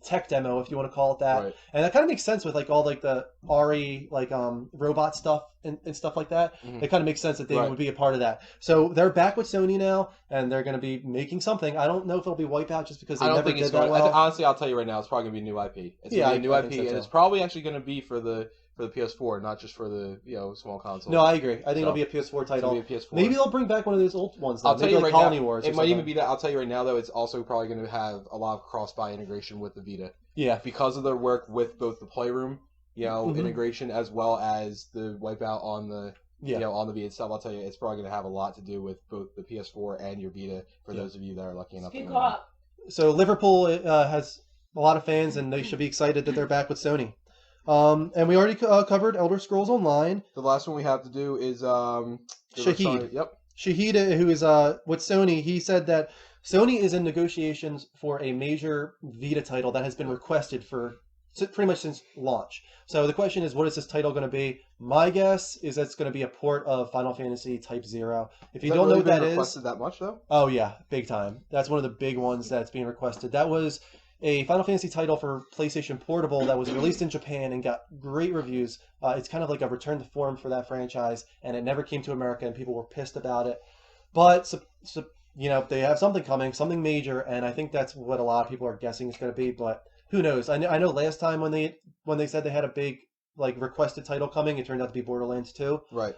tech demo, if you want to call it that, Right. and that kind of makes sense with like all like the RE like robot stuff and stuff like that. Mhm. It kind of makes sense that they Right. would be a part of that. So they're back with Sony now, and they're going to be making something. I don't know if it'll be Wipeout just because they I don't never think it's did that going. well. Honestly, I'll tell you right now, it's probably gonna be new IP. It's Yeah, gonna be a new I IP, think so and too. it's probably actually gonna be for the PS4, not just for the small console. No, I agree. I think So, it'll be a PS4 It's gonna title. be a PS4. Maybe they'll bring back one of those old ones. Though. I'll tell Maybe you like right Colony now, Wars. it or might even something. be that. I'll tell you right now, though, it's also probably going to have a lot of cross-buy integration with the Vita Yeah. because of their work with both the Playroom, Mhm. integration as well as the Wipeout on the Yeah. on the Vita itself. I'll tell you, it's probably going to have a lot to do with both the PS4 and your Vita for Yeah. those of you that are lucky enough. to Speak own one. up. So Liverpool has a lot of fans, and they should be excited that they're back with Sony. And we already covered Elder Scrolls Online. The last one we have to do is Shahid. Yep. Shahid, who is with Sony, he said that Sony is in negotiations for a major Vita title that has been requested for pretty much since launch. So the question is, what is this title going to be? My guess is that it's going to be a port of Final Fantasy Type 0. If you Has don't know really what that been is, requested that much though? oh yeah, big time. That's one of the big ones that's being requested. That was a Final Fantasy title for PlayStation Portable that was released in Japan and got great reviews. It's kind of like a return to form for that franchise, and it never came to America, and people were pissed about it. But they have something coming, something major, and I think that's what a lot of people are guessing it's going to be. But who knows? I know last time when they said they had a big like requested title coming, it turned out to be Borderlands 2, Right.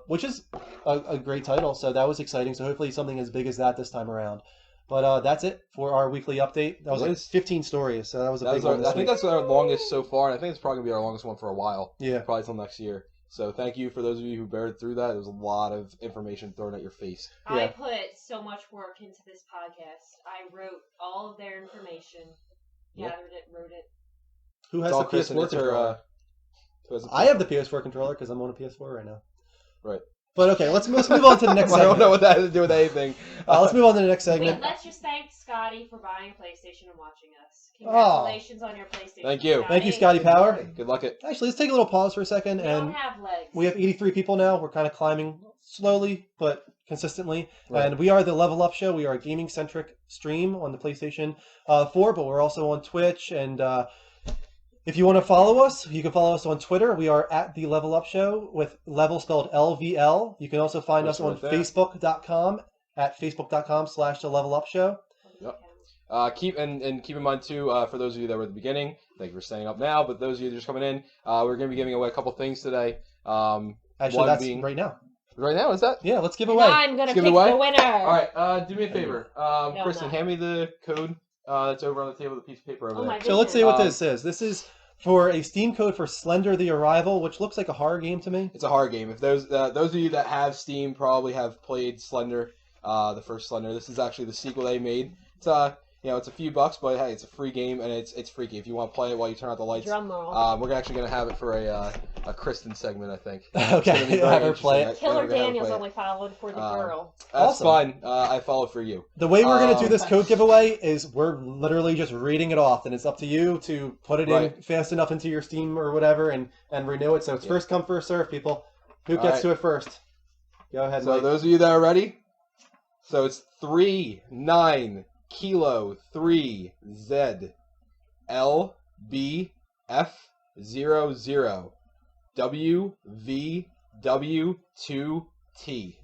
which is a great title. So that was exciting. So hopefully something as big as that this time around. But that's it for our weekly update. That was It like is. 15 stories, so that was a big one. I This think week. that's our longest so far, and I think it's probably gonna be our longest one for a while. Yeah. Probably till next year. So thank you for those of you who bared through that. There was a lot of information thrown at your face. Yeah. I put so much work into this podcast. I wrote all of their information, Yep. gathered it, wrote it. Who has It's all the Kristen. PS4 It's her. controller? Who has the I have the PS4 controller because I'm on a PS4 right now. Right. But okay, let's move on to the next I don't know segment. what that has to do with anything. Let's move on to the next Wait, segment. let's just thank Scotty for buying a PlayStation and watching us. Congratulations on your PlayStation. Thank you. Thank you, Scotty Power. Good luck at. Actually, let's take a little pause for a second, We don't and have legs. we have 83 people now. We're kind of climbing slowly but consistently, Right. and we are the Level Up Show. We are a gaming-centric stream on the PlayStation 4, but we're also on Twitch, and if you want to follow us, you can follow us on Twitter. We are at the Level Up Show with level spelled LVL. You can also find us on Right there. Facebook.com at Facebook.com/the Level Up Show. Keep in mind too, for those of you that were at the beginning, thank you for staying up now. But those of you that are just coming in, we're going to be giving away a couple things today. Actually, one that's being right now. right now. Is that? Yeah, let's give And away. I'm gonna Let's give pick it away? the winner. All right. Do me a favor, No, Kristen. I'm not. Hand me the code. That's over on the table. The piece of paper over Oh there. my So let's see what goodness. this is. This is for a Steam code for Slender the Arrival, which looks like a horror game to me. It's a horror game. If those of you that have Steam probably have played Slender, the first Slender. This is actually the sequel they made. It's it's a few bucks, but hey, it's a free game and it's freaky. If you want to play it while you turn out the lights, Drum roll. we're actually gonna have it for a Kristen segment, I think. It's Okay, gonna be I'll very have her play it. interesting. Killer We're gonna have her Daniel's play it. only followed for the girl. That's Awesome. fine. I follow for you. The way we're going to do Um, this code giveaway is we're literally just reading it off, and it's up to you to put it in Right. fast enough into your Steam or whatever and renew it. So it's Yeah. first come, first serve, people. Who All gets right. to it first? Go ahead, So Mike. those of you that are ready, so it's 39 Kilo 3 Z L B F 00 W V W 2 T.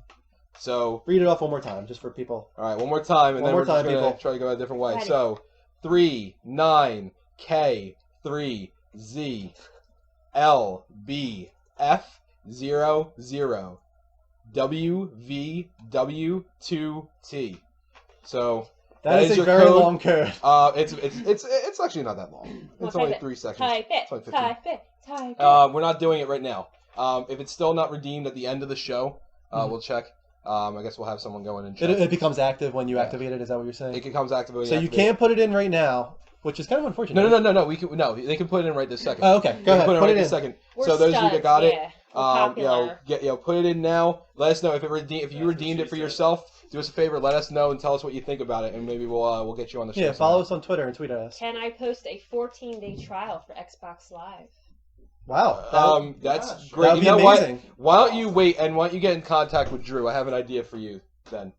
So Read it off one more time, just for people. all right, one more time, and One then more we're just time, gonna people. try to go a different way. Ready. So 39 K 3 Z L B F 00 W V W 2 T. So That is a your very code. long code. It's actually not that long. It's Well, only type it. 3 seconds. Type it. It's like 15. Type it. Type it. We're not doing it right now. If it's still not redeemed at the end of the show, Mhm. we'll check. I guess we'll have someone go in and check. It becomes active when you Yeah. activate it. Is that what you're saying? It becomes active. when So you activate it. can't put it in right now, which is kind of unfortunate. No. We can no. They can put it in right this second. Oh, okay. Go They can ahead. Put it Put right it this in. second. We're So those of you that studs, got it, yeah. Popular. Put it in now. Let us know if you redeemed it for yourself. Do us a favor, let us know and tell us what you think about it, and maybe we'll get you on the show. Yeah, follow us on Twitter and tweet at us. Can I post a 14-day trial for Xbox Live? Wow. That's great. That would be amazing. Why don't you wait and why don't you get in contact with Drew? I have an idea for you then.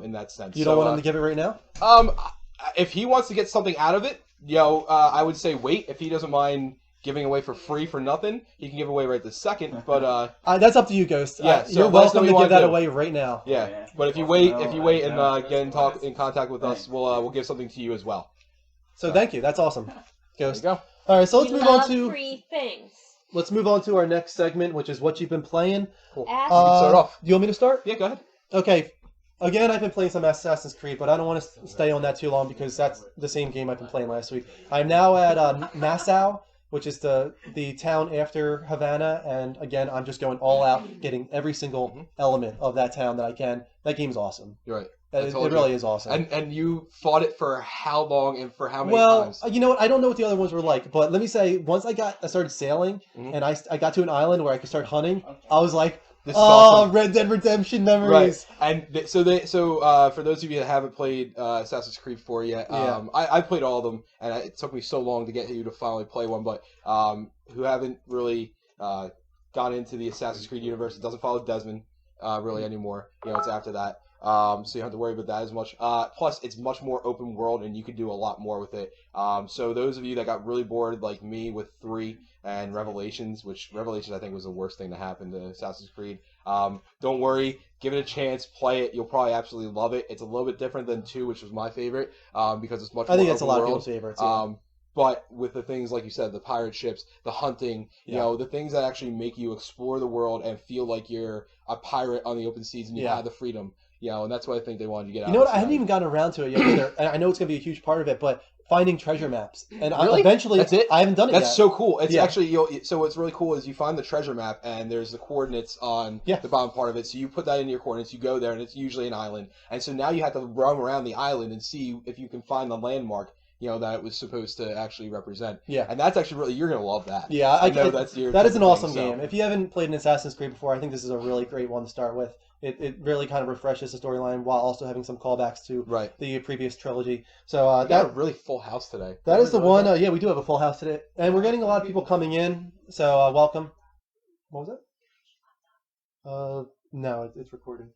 In that sense. You don't want him to give it right now? If he wants to get something out of it, I would say wait. If he doesn't mind giving away for free for nothing, he can give away right this second. But that's up to you, Ghost. Yeah, you're welcome to give that away right now. Yeah, but if you wait and get in contact with us, we'll give something to you as well. So thank you. That's awesome, Ghost. There you go. All right, so let's move on to free things. Let's move on to our next segment, which is what you've been playing. Cool. You can start off. You want me to start? Yeah, go ahead. Okay. Again, I've been playing some Assassin's Creed, but I don't want to stay on that too long because that's the same game I've been playing last week. I'm now at Nassau, which is the town after Havana, and again, I'm just going all out, getting every single element of that town that I can. That game's awesome. You're right. It really is awesome. And you fought it for how long and for how many times? Well, you know what? I don't know what the other ones were like, but let me say, once I started sailing, and I got to an island where I could start hunting, I was like, this is awesome. Red Dead Redemption memories. Right. And so for those of you that haven't played Assassin's Creed 4 yet, I played all of them, and it took me so long to get you to finally play one. But who haven't really gone into the Assassin's Creed universe, it doesn't follow Desmond really anymore. It's after that. So you don't have to worry about that as much. Plus, it's much more open world, and you can do a lot more with it. So those of you that got really bored, like me, with 3 and Revelations, which Revelations I think was the worst thing to happen to Assassin's Creed. Don't worry, give it a chance, play it. You'll probably absolutely love it. It's a little bit different than 2, which was my favorite, because it's much more open world. I think it's a lot of people's favorites. Yeah. But with the things, like you said, the pirate ships, the hunting, the things that actually make you explore the world and feel like you're a pirate on the open seas and you have the freedom. And that's what I think they wanted to get out of it. You know what? I haven't even gotten around to it yet either. And I know it's going to be a huge part of it, but finding treasure maps. And really? Eventually, that's it? I haven't done it yet. That's so cool. It's actually, so what's really cool is you find the treasure map and there's the coordinates on the bottom part of it. So you put that in your coordinates, you go there, and it's usually an island. And so now you have to roam around the island and see if you can find the landmark that it was supposed to actually represent. Yeah. And that's actually you're going to love that. Yeah, I know that is an awesome game. If you haven't played an Assassin's Creed before, I think this is a really great one to start with. It really kind of refreshes the storyline while also having some callbacks to the previous trilogy. So we got a really full house today. That is the one. Yeah, we do have a full house today, and we're getting a lot of people coming in. So welcome. What was it? No, it's recording.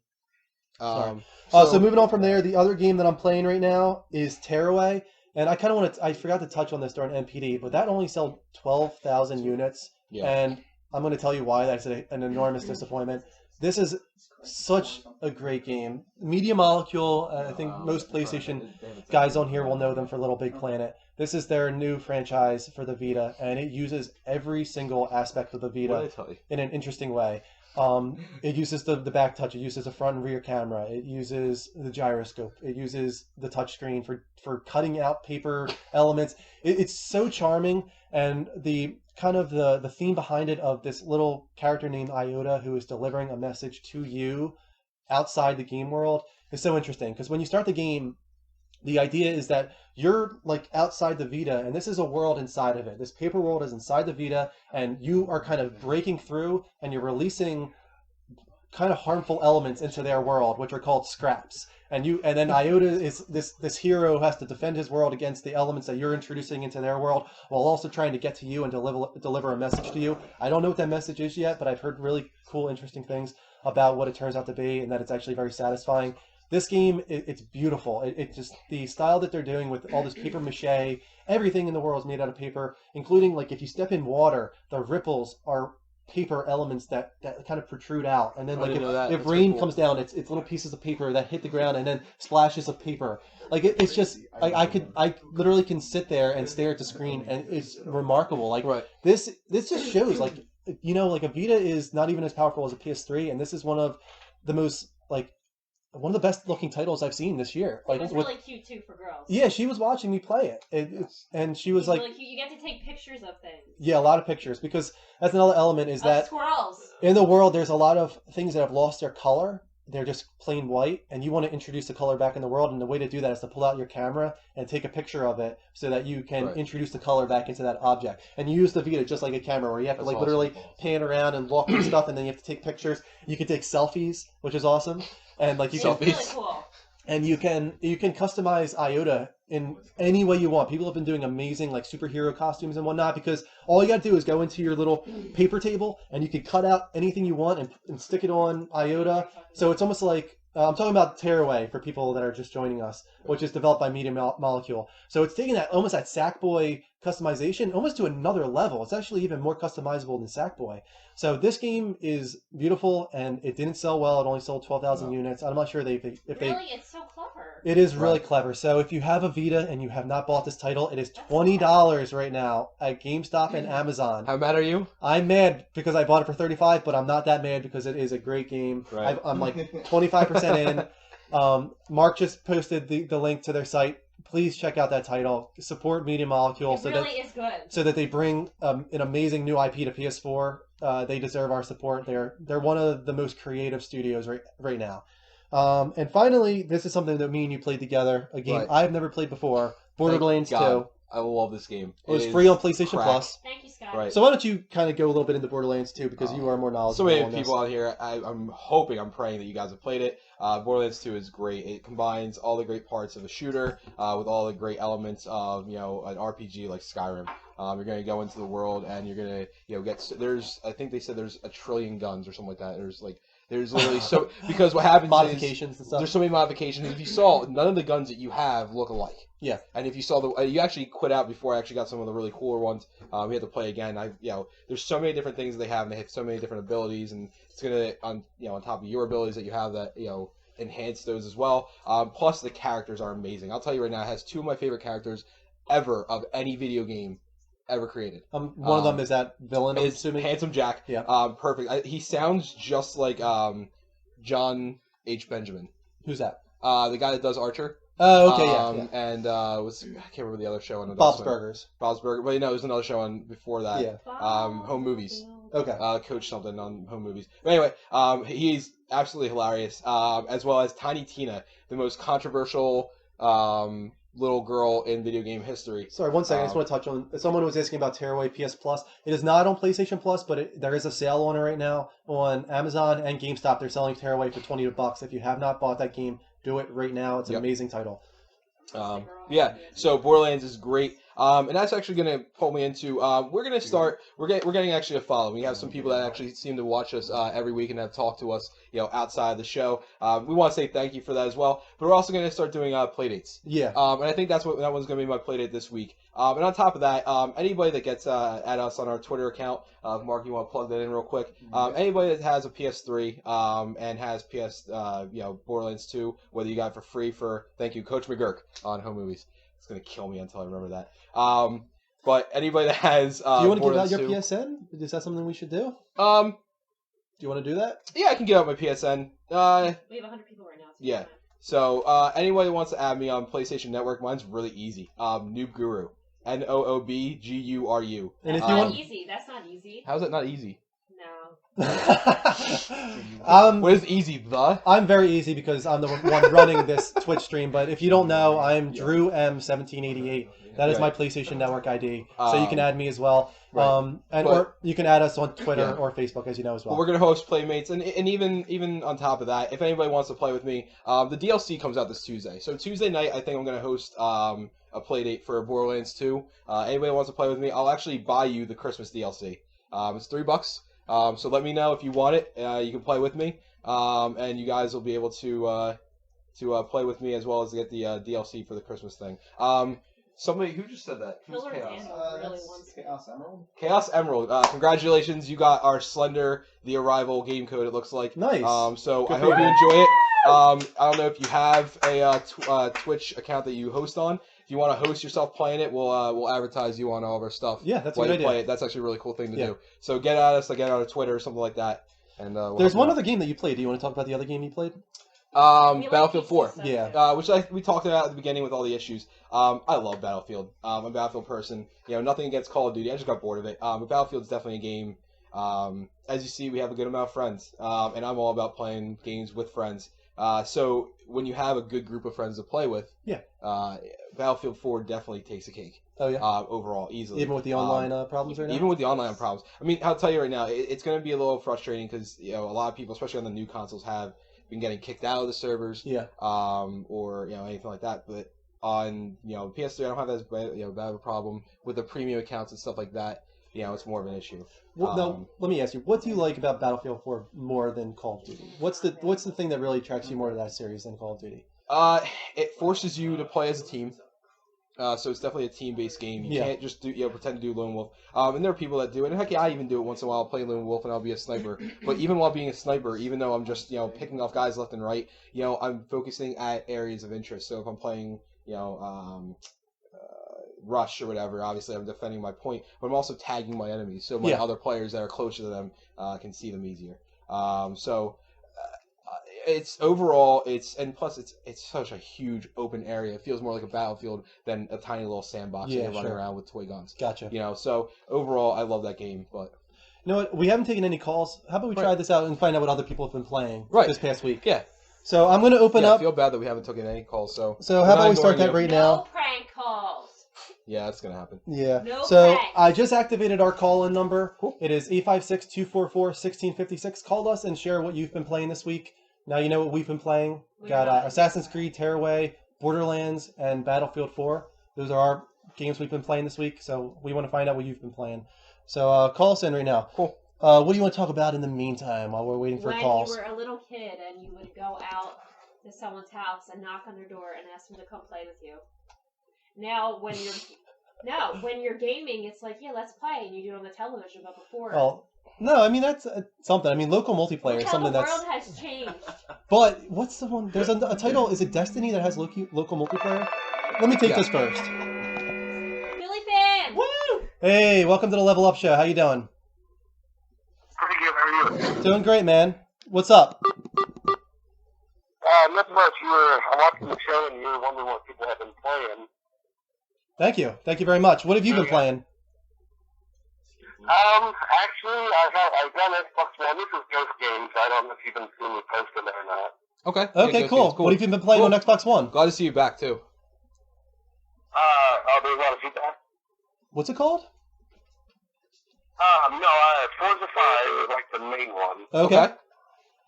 Sorry. So moving on from there, the other game that I'm playing right now is Tearaway, and I kind of I forgot to touch on this during NPD, but that only sold 12,000 units, and I'm going to tell you why that's an enormous disappointment. This is such a great game. Media Molecule, I think most PlayStation guys on here will know them for Little Big Planet. This is their new franchise for the Vita, and it uses every single aspect of the Vita in an interesting way. It uses the back touch, it uses the front and rear camera, it uses the gyroscope, it uses the touchscreen for cutting out paper elements. It's so charming, and the kind of the theme behind it of this little character named Iota who is delivering a message to you outside the game world is so interesting, because when you start the game, the idea is that you're like outside the Vita, and this is a world inside of it. This paper world is inside the Vita, and you are kind of breaking through, and you're releasing kind of harmful elements into their world, which are called scraps. And then Iota is this hero who has to defend his world against the elements that you're introducing into their world, while also trying to get to you and deliver a message to you. I don't know what that message is yet, but I've heard really cool, interesting things about what it turns out to be, and that it's actually very satisfying. This game, it's beautiful. It just, the style that they're doing with all this paper mache, everything in the world is made out of paper, including, like, if you step in water, the ripples are paper elements that kind of protrude out. And then, like, if rain comes down, it's little pieces of paper that hit the ground and then splashes of paper. Like, it's just, I literally can sit there and stare at the screen, and it's remarkable. Like, this just shows, like, like a Vita is not even as powerful as a PS3, and this is one of the most, like, one of the best looking titles I've seen this year. Like, it was really cute too for girls. Yeah, she was watching me play it. And she was like, you get to take pictures of things. Yeah, a lot of pictures, because that's another element is that squirrels. In the world there's a lot of things that have lost their color. they're just plain white, and you want to introduce the color back in the world, and the way to do that is to pull out your camera and take a picture of it so that you can introduce the color back into that object. And you use the Vita just like a camera, where you have to literally pan around and look and stuff, and then you have to take pictures. You can take selfies, which is awesome, and like you It's can. really cool. And you can customize Iota in any way you want. People have been doing amazing like superhero costumes and whatnot, because all you got to do is go into your little paper table and you can cut out anything you want and stick it on Iota. So it's almost like I'm talking about Tearaway for people that are just joining us, which is developed by Media Molecule. So it's taking that almost that Sackboy customization almost to another level. It's actually even more customizable than Sackboy. So this game is beautiful, and it didn't sell well. It only sold 12,000 units. I'm not sure if they. Really, it's so clever. It is really clever. So if you have a Vita and you have not bought this title, it is $20 right now at GameStop and Amazon. How mad are you? I'm mad because I bought it for $35, but I'm not that mad because it is a great game. Right. I'm like 25% in. Mark just posted the link to their site. Please check out that title. Support Media Molecule It really is good. so that they bring an amazing new IP to PS4. They deserve our support. They're one of the most creative studios right now. And finally, this is something that me and you played together. A game I've never played before. Borderlands 2. I love this game. It was free on PlayStation Plus. Thank you, Scott. Right. So why don't you kind of go a little bit into Borderlands 2, because you are more knowledgeable. So many on people this. out here. I'm hoping, I'm praying that you guys have played it. Borderlands 2 is great. It combines all the great parts of a shooter with all the great elements of an RPG like Skyrim. You're going to go into the world and you're going to get. I think they said there's 1 trillion guns or something like that. There's literally so because what happens modifications is and stuff. there's so many modifications. If you saw, none of the guns that you have look alike. Yeah. And if you saw you actually quit out before I actually got some of the really cooler ones. We had to play again. There's so many different things they have, and they have so many different abilities, and it's gonna on top of your abilities that you have that enhance those as well. Plus the characters are amazing. I'll tell you right now, it has 2 of my favorite characters ever of any video game ever created. One of them is that villain. I'm assuming. Handsome Jack. Yeah. Perfect. He sounds just like John H. Benjamin. Who's that? The guy that does Archer. Oh, okay, yeah. And I can't remember the other show on Bob's Burgers. Bob's Burgers. Well, there's another show on before that. Yeah. Home Movies. Okay. Coach something on Home Movies. But anyway, he's absolutely hilarious. As well as Tiny Tina, the most controversial little girl in video game history. Sorry, 1 second. I just want to touch on. Someone was asking about Tearaway PS Plus. It is not on PlayStation Plus, but there is a sale on it right now on Amazon and GameStop. They're selling Tearaway for $20. If you have not bought that game, do it right now. It's an amazing title. So Borderlands is great. And that's actually going to pull me into, we're going to start, we're getting actually a follow. We have some people that actually seem to watch us every week and have talked to us, outside of the show. We want to say thank you for that as well. But we're also going to start doing play dates. Yeah. And I think that one's going to be my play date this week. And on top of that, anybody that gets at us on our Twitter account, Mark, you want to plug that in real quick? Anybody that has a PS3 and has Borderlands 2, whether you got it for free thank you, Coach McGurk on Home Movies. It's going to kill me until I remember that. But anybody that has do you want to give out your 2, PSN? Is that something we should do? Do you want to do that? Yeah, I can give out my PSN. We have 100 people right now. Yeah. So anybody that wants to add me on PlayStation Network, mine's really easy. Noob Guru. NOOBGURU. And if That's you not want, easy. That's not easy. How's that not easy? No. What is easy? I'm very easy because I'm the one running this Twitch stream. But if you don't know, I'm Drew M1788. That is my PlayStation Network ID. So you can add me as well. Or you can add us on Twitter or Facebook, as you know as well. We're gonna host playmates, and even on top of that, if anybody wants to play with me, the DLC comes out this Tuesday. So Tuesday night, I think I'm gonna host a play date for Borderlands 2. Anybody wants to play with me, I'll actually buy you the Christmas DLC. It's $3. So let me know if you want it. You can play with me, and you guys will be able to play with me as well as get the DLC for the Christmas thing. Somebody who just said that? Who's Killer Chaos? Daniel really wants Chaos Emerald. Chaos Emerald. Congratulations, you got our Slender The Arrival game code. It looks like Nice. So Good I for hope you you. enjoy it. I don't know if you have a Twitch account that you host on. If you want to host yourself playing it, we'll advertise you on all of our stuff. Yeah, that's a while good you play idea. it. That's actually a really cool thing to do. So get at us, get out of Twitter or something like that. And There's one other game that you played. Do you want to talk about the other game you played? Battlefield 4. Yeah. Which we talked about at the beginning with all the issues. I love Battlefield. I'm a Battlefield person. Nothing against Call of Duty. I just got bored of it. But Battlefield's definitely a game As you see, we have a good amount of friends, and I'm all about playing games with friends. So when you have a good group of friends to play with, Battlefield 4 definitely takes a cake. Oh yeah. Overall, easily. Even with the online problems right now. Even with the online problems. I mean, I'll tell you right now, it's going to be a little frustrating because a lot of people, especially on the new consoles, have been getting kicked out of the servers. Yeah. Or anything like that. But on PS3, I don't have as bad of a problem with the premium accounts and stuff like that. It's more of an issue. Well, now, let me ask you, what do you like about Battlefield 4 more than Call of Duty? What's the thing that really attracts you more to that series than Call of Duty? It forces you to play as a team. So it's definitely a team-based game. You can't just pretend to do lone wolf. And there are people that do it. And heck, I even do it once in a while. I'll play lone wolf and I'll be a sniper. But even while being a sniper, even though I'm just picking off guys left and right, I'm focusing at areas of interest. So if I'm playing rush or whatever, obviously I'm defending my point, but I'm also tagging my enemies so my other players that are closer to them can see them easier. Plus it's such a huge open area. It feels more like a battlefield than a tiny little sandbox you're running around with toy guns. Gotcha. So overall I love that game, but you know what? We haven't taken any calls. How about we try this out and find out what other people have been playing this past week? Yeah. So I'm going to open up. I feel bad that we haven't taken any calls. So how about we start that right now? No prank calls. Yeah, that's going to happen. Yeah. No so pranks. I just activated our call-in number. Cool. It is 856-244-1656. Call us and share what you've been playing this week. Now you know what we've been playing. We got Assassin's Creed, Tearaway, Borderlands, and Battlefield 4. Those are our games we've been playing this week. So we want to find out what you've been playing. So call us in right now. Cool. What do you want to talk about in the meantime while we're waiting for calls? When you were a little kid and you would go out to someone's house and knock on their door and ask them to come play with you. Now, when you're gaming, it's like, let's play, and you do it on the television. But before, no, I mean that's something. I mean, local multiplayer is something that's. The world has changed. But what's the one? There's a title. Is it Destiny that has local multiplayer? Let me take this first. Billy fan. Woo! Hey, welcome to the Level Up Show. How you doing? Pretty good. How are you? Doing great, man. What's up? Not much. I'm watching the show and you were wondering what people have been playing. Thank you. Thank you very much. What have you been playing? Actually, I've got Xbox One. This is Ghost Games. I don't know if you've been seeing me posting it or not. Okay. Okay, cool. What have you been playing on Xbox One? Glad to see you back, too. There's a lot of feedback. What's it called? Forza 5 is like the main one. Okay.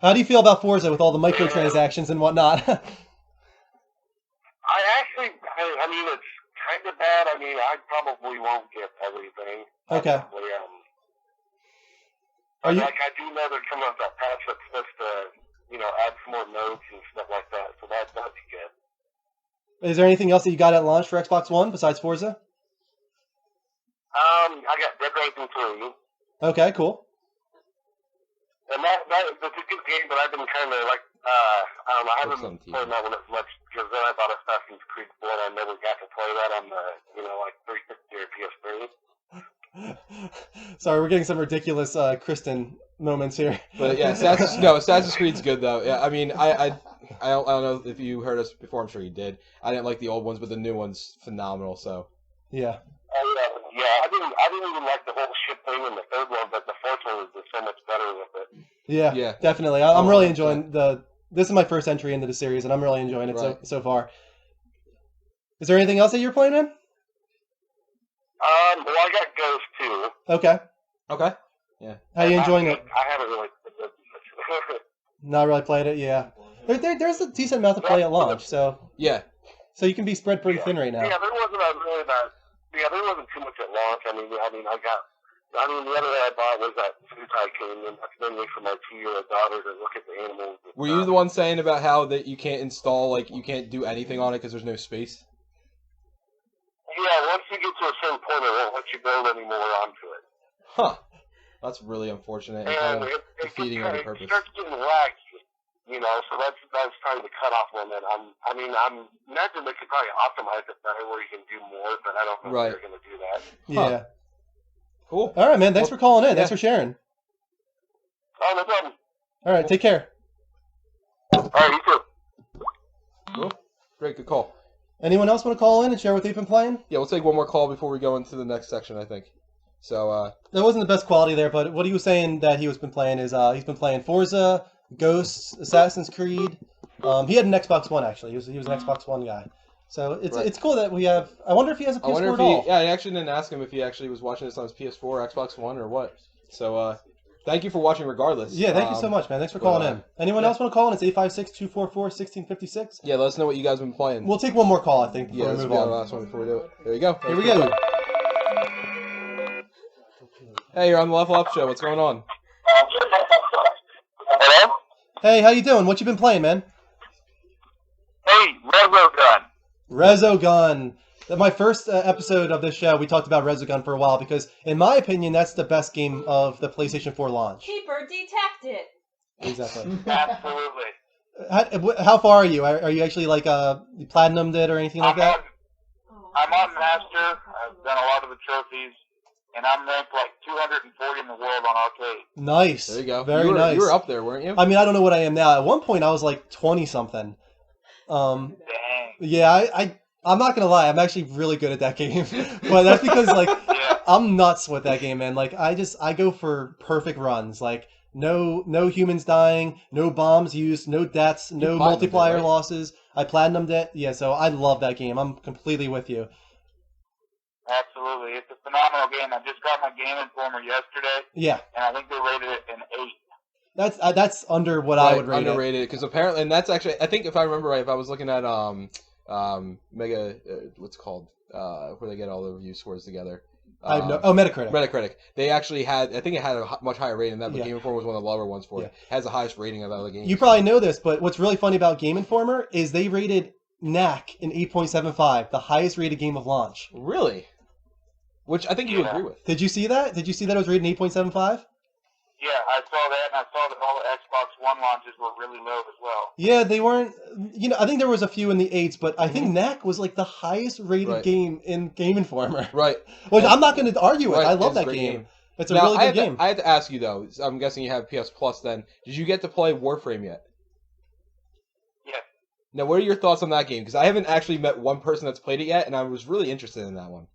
How do you feel about Forza with all the microtransactions and whatnot? I mean, it's kind of bad. I mean, I probably won't get everything. Okay. I do know they're coming up that patch that's supposed to, add some more modes and stuff like that. So that'd be good. Is there anything else that you got at launch for Xbox One besides Forza? I got Dead Rising 3. Okay, cool. And that's a good game, but I've been kind of like, I haven't been playing that one as much because then I bought Assassin's Creed 4 and I never got to play that on the, 360 or PS3. Sorry, we're getting some ridiculous Kristen moments here. But yeah, Assassin's Creed's good though. Yeah, I mean, I don't know if you heard us before. I'm sure you did. I didn't like the old ones, but the new one's phenomenal. So yeah. I didn't even like the whole ship thing in the third one, but the fourth one is just so much better with it. Yeah, definitely. I'm really enjoying this is my first entry into the series, and I'm really enjoying it so far. Is there anything else that you're playing in? Well, I got Ghost too. Okay. Yeah. How are you enjoying it? I haven't really. Not really played it. Yeah. There's a decent amount to play at launch, so yeah. So you can be spread pretty thin right now. Yeah, there wasn't too much at launch. The other thing I bought was that Food Tycoon, and that's mainly for my 2-year-old daughter to look at the animals. Were you the one saying about how that you can't install, you can't do anything on it because there's no space? Yeah, once you get to a certain point, it won't let you build any more onto it. Huh. That's really unfortunate and kind of defeating every purpose. It starts getting laggy, so that's kind of the cutoff limit. I'm imagine they could probably optimize it better where you can do more, but I don't know if they're going to do that. Yeah. Huh. Cool. All right, man. Thanks for calling in. Thanks for sharing. Oh, no problem. All right, take care. All right, you too. Cool. Great, good call. Anyone else want to call in and share what they've been playing? Yeah, we'll take one more call before we go into the next section, I think. So that wasn't the best quality there, but what he was saying that he was been playing is he's been playing Forza, Ghosts, Assassin's Creed. He had an Xbox One actually. He was an Xbox One guy. So it's cool that we have. I wonder if he has a PS4 at all. Yeah, I actually didn't ask him if he actually was watching this on his PS4, Xbox One, or what. So thank you for watching regardless. Yeah, thank you so much, man. Thanks for calling in. Anyone else want to call in? It's 856-244-1656. Yeah, let us know what you guys have been playing. We'll take one more call, I think, before we this move will be on. our last one before we do it. There you go. Here we go. Hey, you're on the Level Up Show. What's going on? Hello? Hey, how you doing? What you been playing, man? Hey, Resogun. Resogun. My first episode of this show, we talked about Resogun for a while because, in my opinion, that's the best game of the PlayStation 4 launch. Keeper detected. Exactly. Absolutely. How far are you? Are you actually like you platinumed it or anything like that? I'm on Master. I've done a lot of the trophies, and I'm ranked like 240 in the world on arcade. Nice. There you go. Very nice. You were up there, weren't you? I mean, I don't know what I am now. At one point, I was like 20-something. Dang. Yeah, I'm not gonna lie. I'm actually really good at that game, but that's because like I'm nuts with that game, man. Like I go for perfect runs. Like no humans dying, no bombs used, no deaths, no multiplier losses. I platinumed it. Yeah, so I love that game. I'm completely with you. Absolutely. It's a phenomenal game. I just got my Game Informer yesterday. Yeah. And I think they rated it an 8. That's under what I would rate underrated, because apparently, and that's actually, I think if I remember right, if I was looking at Mega, what's it called, where they get all the review scores together. Metacritic. Metacritic. They actually had, I think it had a much higher rating than that, but Game Informer was one of the lower ones for it. It has the highest rating of the other games. You probably know this, but what's really funny about Game Informer is they rated Knack an 8.75, the highest rated game of launch. Really? Which I think you agree with. Did you see that? Did you see that it was rated 8.75? Yeah, I saw that, and I saw that all the Xbox One launches were really low as well. Yeah, they weren't. I think there was a few in the 8s, but I think Knack was like the highest rated game in Game Informer. Right. Which I'm not going to argue with. I love that game. It's a really good game. I had to ask you though. I'm guessing you have PS Plus. Then, did you get to play Warframe yet? Yeah. Now, what are your thoughts on that game? Because I haven't actually met one person that's played it yet, and I was really interested in that one.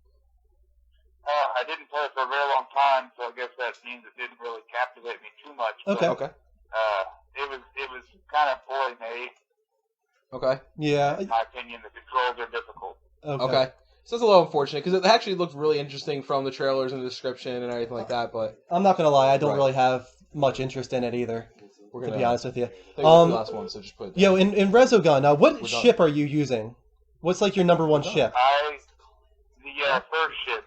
I didn't play it for a very long time, so I guess that means it didn't really captivate me too much. Okay. Okay. It was kind of poorly made. Okay. Yeah. In my opinion, the controls are difficult. Okay. So it's a little unfortunate because it actually looked really interesting from the trailers and the description and everything like that. But I'm not gonna lie, I don't really have much interest in it either. To be honest with you. The last one, so just put it down. Yo, in Resogun, what ship are you using? What's like your number one ship? The first ship.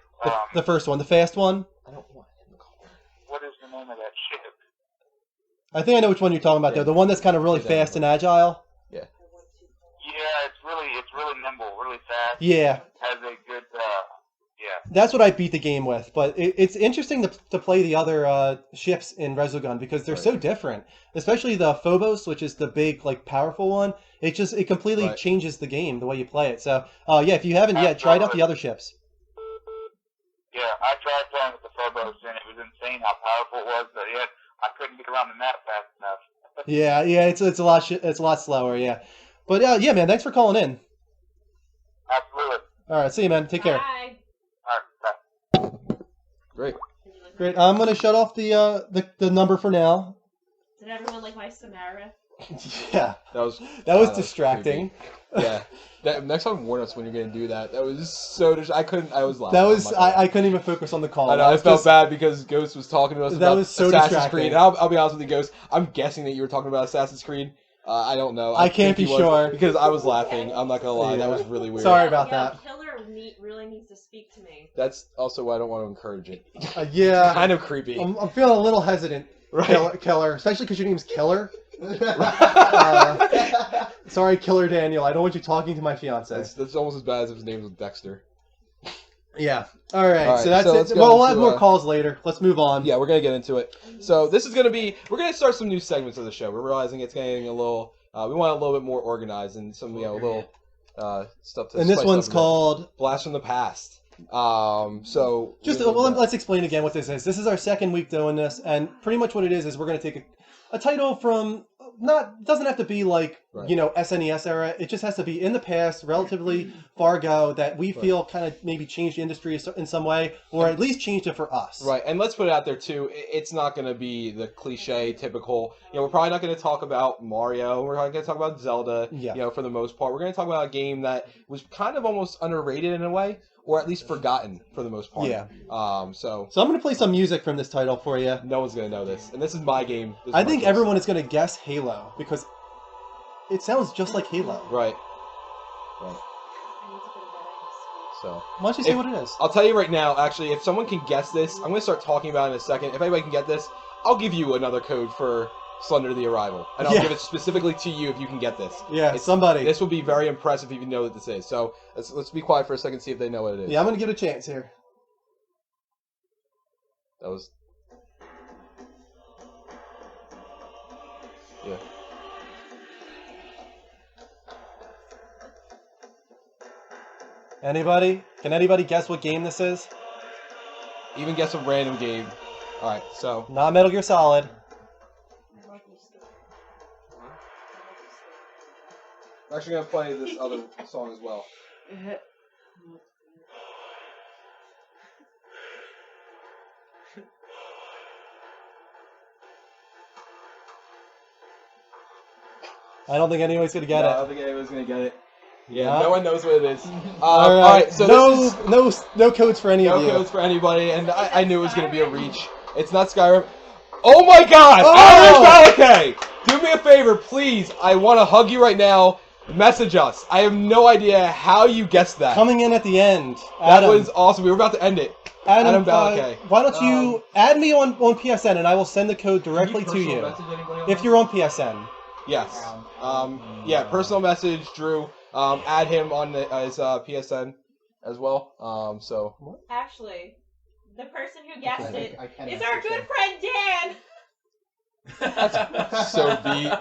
The first one, the fast one? I don't want him to call. What is the name of that ship? I think I know which one you're talking about, though. The one that's kind of really fast and agile. Yeah, it's really nimble, really fast. Yeah. Has a good, That's what I beat the game with, but it's interesting to play the other ships in Resogun because they're so different. Especially the Phobos, which is the big, like, powerful one. It completely changes the game, the way you play it. So, if you haven't yet, try out the other ships. Yeah, I tried playing with the Phobos, and it was insane how powerful it was, but yet I couldn't get around the map fast enough. Yeah, it's a lot slower, yeah. But yeah, man, thanks for calling in. Absolutely. All right, see you, man. Take care. Bye. All right, bye. Great. I'm gonna shut off the number for now. Did everyone like my Samara? Yeah, that was distracting. Yeah. Next time, warn us when you're going to do that. That was so. I was laughing. I couldn't even focus on the call. I know. I felt bad because Ghost was talking to us about Assassin's Creed. And I'll be honest with you, Ghost. I'm guessing that you were talking about Assassin's Creed. I don't know. I can't be sure because I was laughing. I'm not gonna lie. That was really weird. Sorry about that. Killer really needs to speak to me. That's also why I don't want to encourage it. Yeah. It's kind of creepy. I'm feeling a little hesitant. Right. Killer, especially because your name's Killer. Sorry, Killer Daniel. I don't want you talking to my fiance. That's almost as bad as if his name was Dexter. Yeah. All right. So that's it. Well, we'll have more calls later. Let's move on. Yeah, we're gonna get into it. So this is gonna be. We're gonna start some new segments of the show. We're realizing it's getting a little. We want a little bit more organized and some little stuff. To and this one's called Blast from the Past. So let's explain again what this is. This is our second week doing this, and pretty much what it is we're gonna take a title from doesn't have to be like SNES era. It just has to be in the past, relatively far ago, that we feel kind of maybe changed the industry in some way, or at least changed it for us. Right, and let's put it out there too. It's not going to be the cliche, typical. We're probably not going to talk about Mario. We're not going to talk about Zelda. Yeah. For the most part, we're going to talk about a game that was kind of almost underrated in a way, or at least forgotten for the most part. Yeah. So I'm going to play some music from this title for you. No one's going to know this, and this is my game. I think everyone is going to guess Halo because it sounds just like Halo. Right. So why don't you say what it is? I'll tell you right now. Actually, if someone can guess this, I'm going to start talking about it in a second. If anybody can get this, I'll give you another code for Slender the Arrival, and I'll give it specifically to you if you can get this. Yeah, somebody. This will be very impressive if you know what this is. So let's be quiet for a second, see if they know what it is. Yeah, I'm going to give it a chance here. That was... Yeah. Anybody? Can anybody guess what game this is? Even guess a random game. Alright, so... Not Metal Gear Solid. I'm actually going to play this other song as well. I don't think anyone's going to get it. I don't think anyone's going to get it. Yeah, no one knows what it is. All right, so no codes for any of you. No codes for anybody, and I knew it was going to be a reach. It's not Skyrim. Oh my God! Oh! Malachi! Do me a favor, please. I want to hug you right now. Message us. I have no idea how you guessed that. Coming in at the end. Adam. That was awesome. We were about to end it. Adam Balakay. Why don't you add me on PSN and I will send the code directly to you. If you're on PSN. Yes. Yeah, personal message, Drew. Add him on his PSN as well. So. Actually, the person who guessed it is our good friend Dan. That's so beat.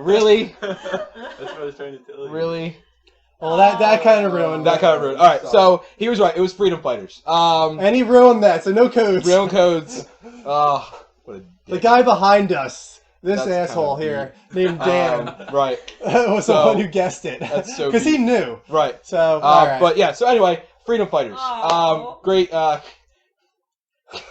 Really? That's what I was trying to tell you. Really? Well, that kind of ruined. That kind of ruined. All right, so he was right. It was Freedom Fighters. And he ruined that. So no codes. No codes. What a dick. The guy behind us, this asshole here, named Dan, right, was the one who guessed it. That's so. Because he knew. Right. So. All right. But yeah. So anyway, Freedom Fighters. Oh. Great.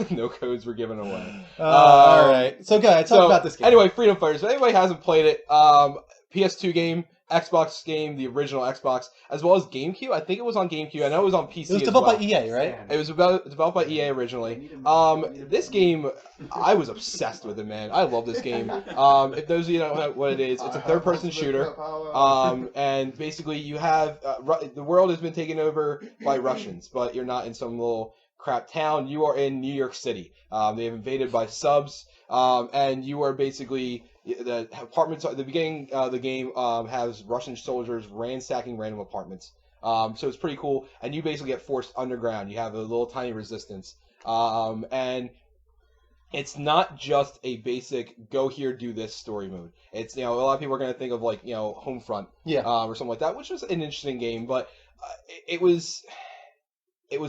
No codes were given away. All right. So go ahead. Talk about this game. Anyway, Freedom Fighters. If anybody hasn't played it, PS2 game, Xbox game, the original Xbox, as well as GameCube. I think it was on GameCube. I know it was on PC. It was developed by EA, right? It was developed by EA originally. This game, I was obsessed with it, man. I love this game. If those of you don't know what it is, it's a third-person shooter. And basically, you have the world has been taken over by Russians, but you're not in some little crap town. You are in New York City. They have invaded by subs, and you are basically the apartments. At the beginning of the game has Russian soldiers ransacking random apartments. So it's pretty cool, and you basically get forced underground. You have a little tiny resistance, and it's not just a basic go here, do this story mode. It's a lot of people are going to think of like Homefront, or something like that, which was an interesting game, but it was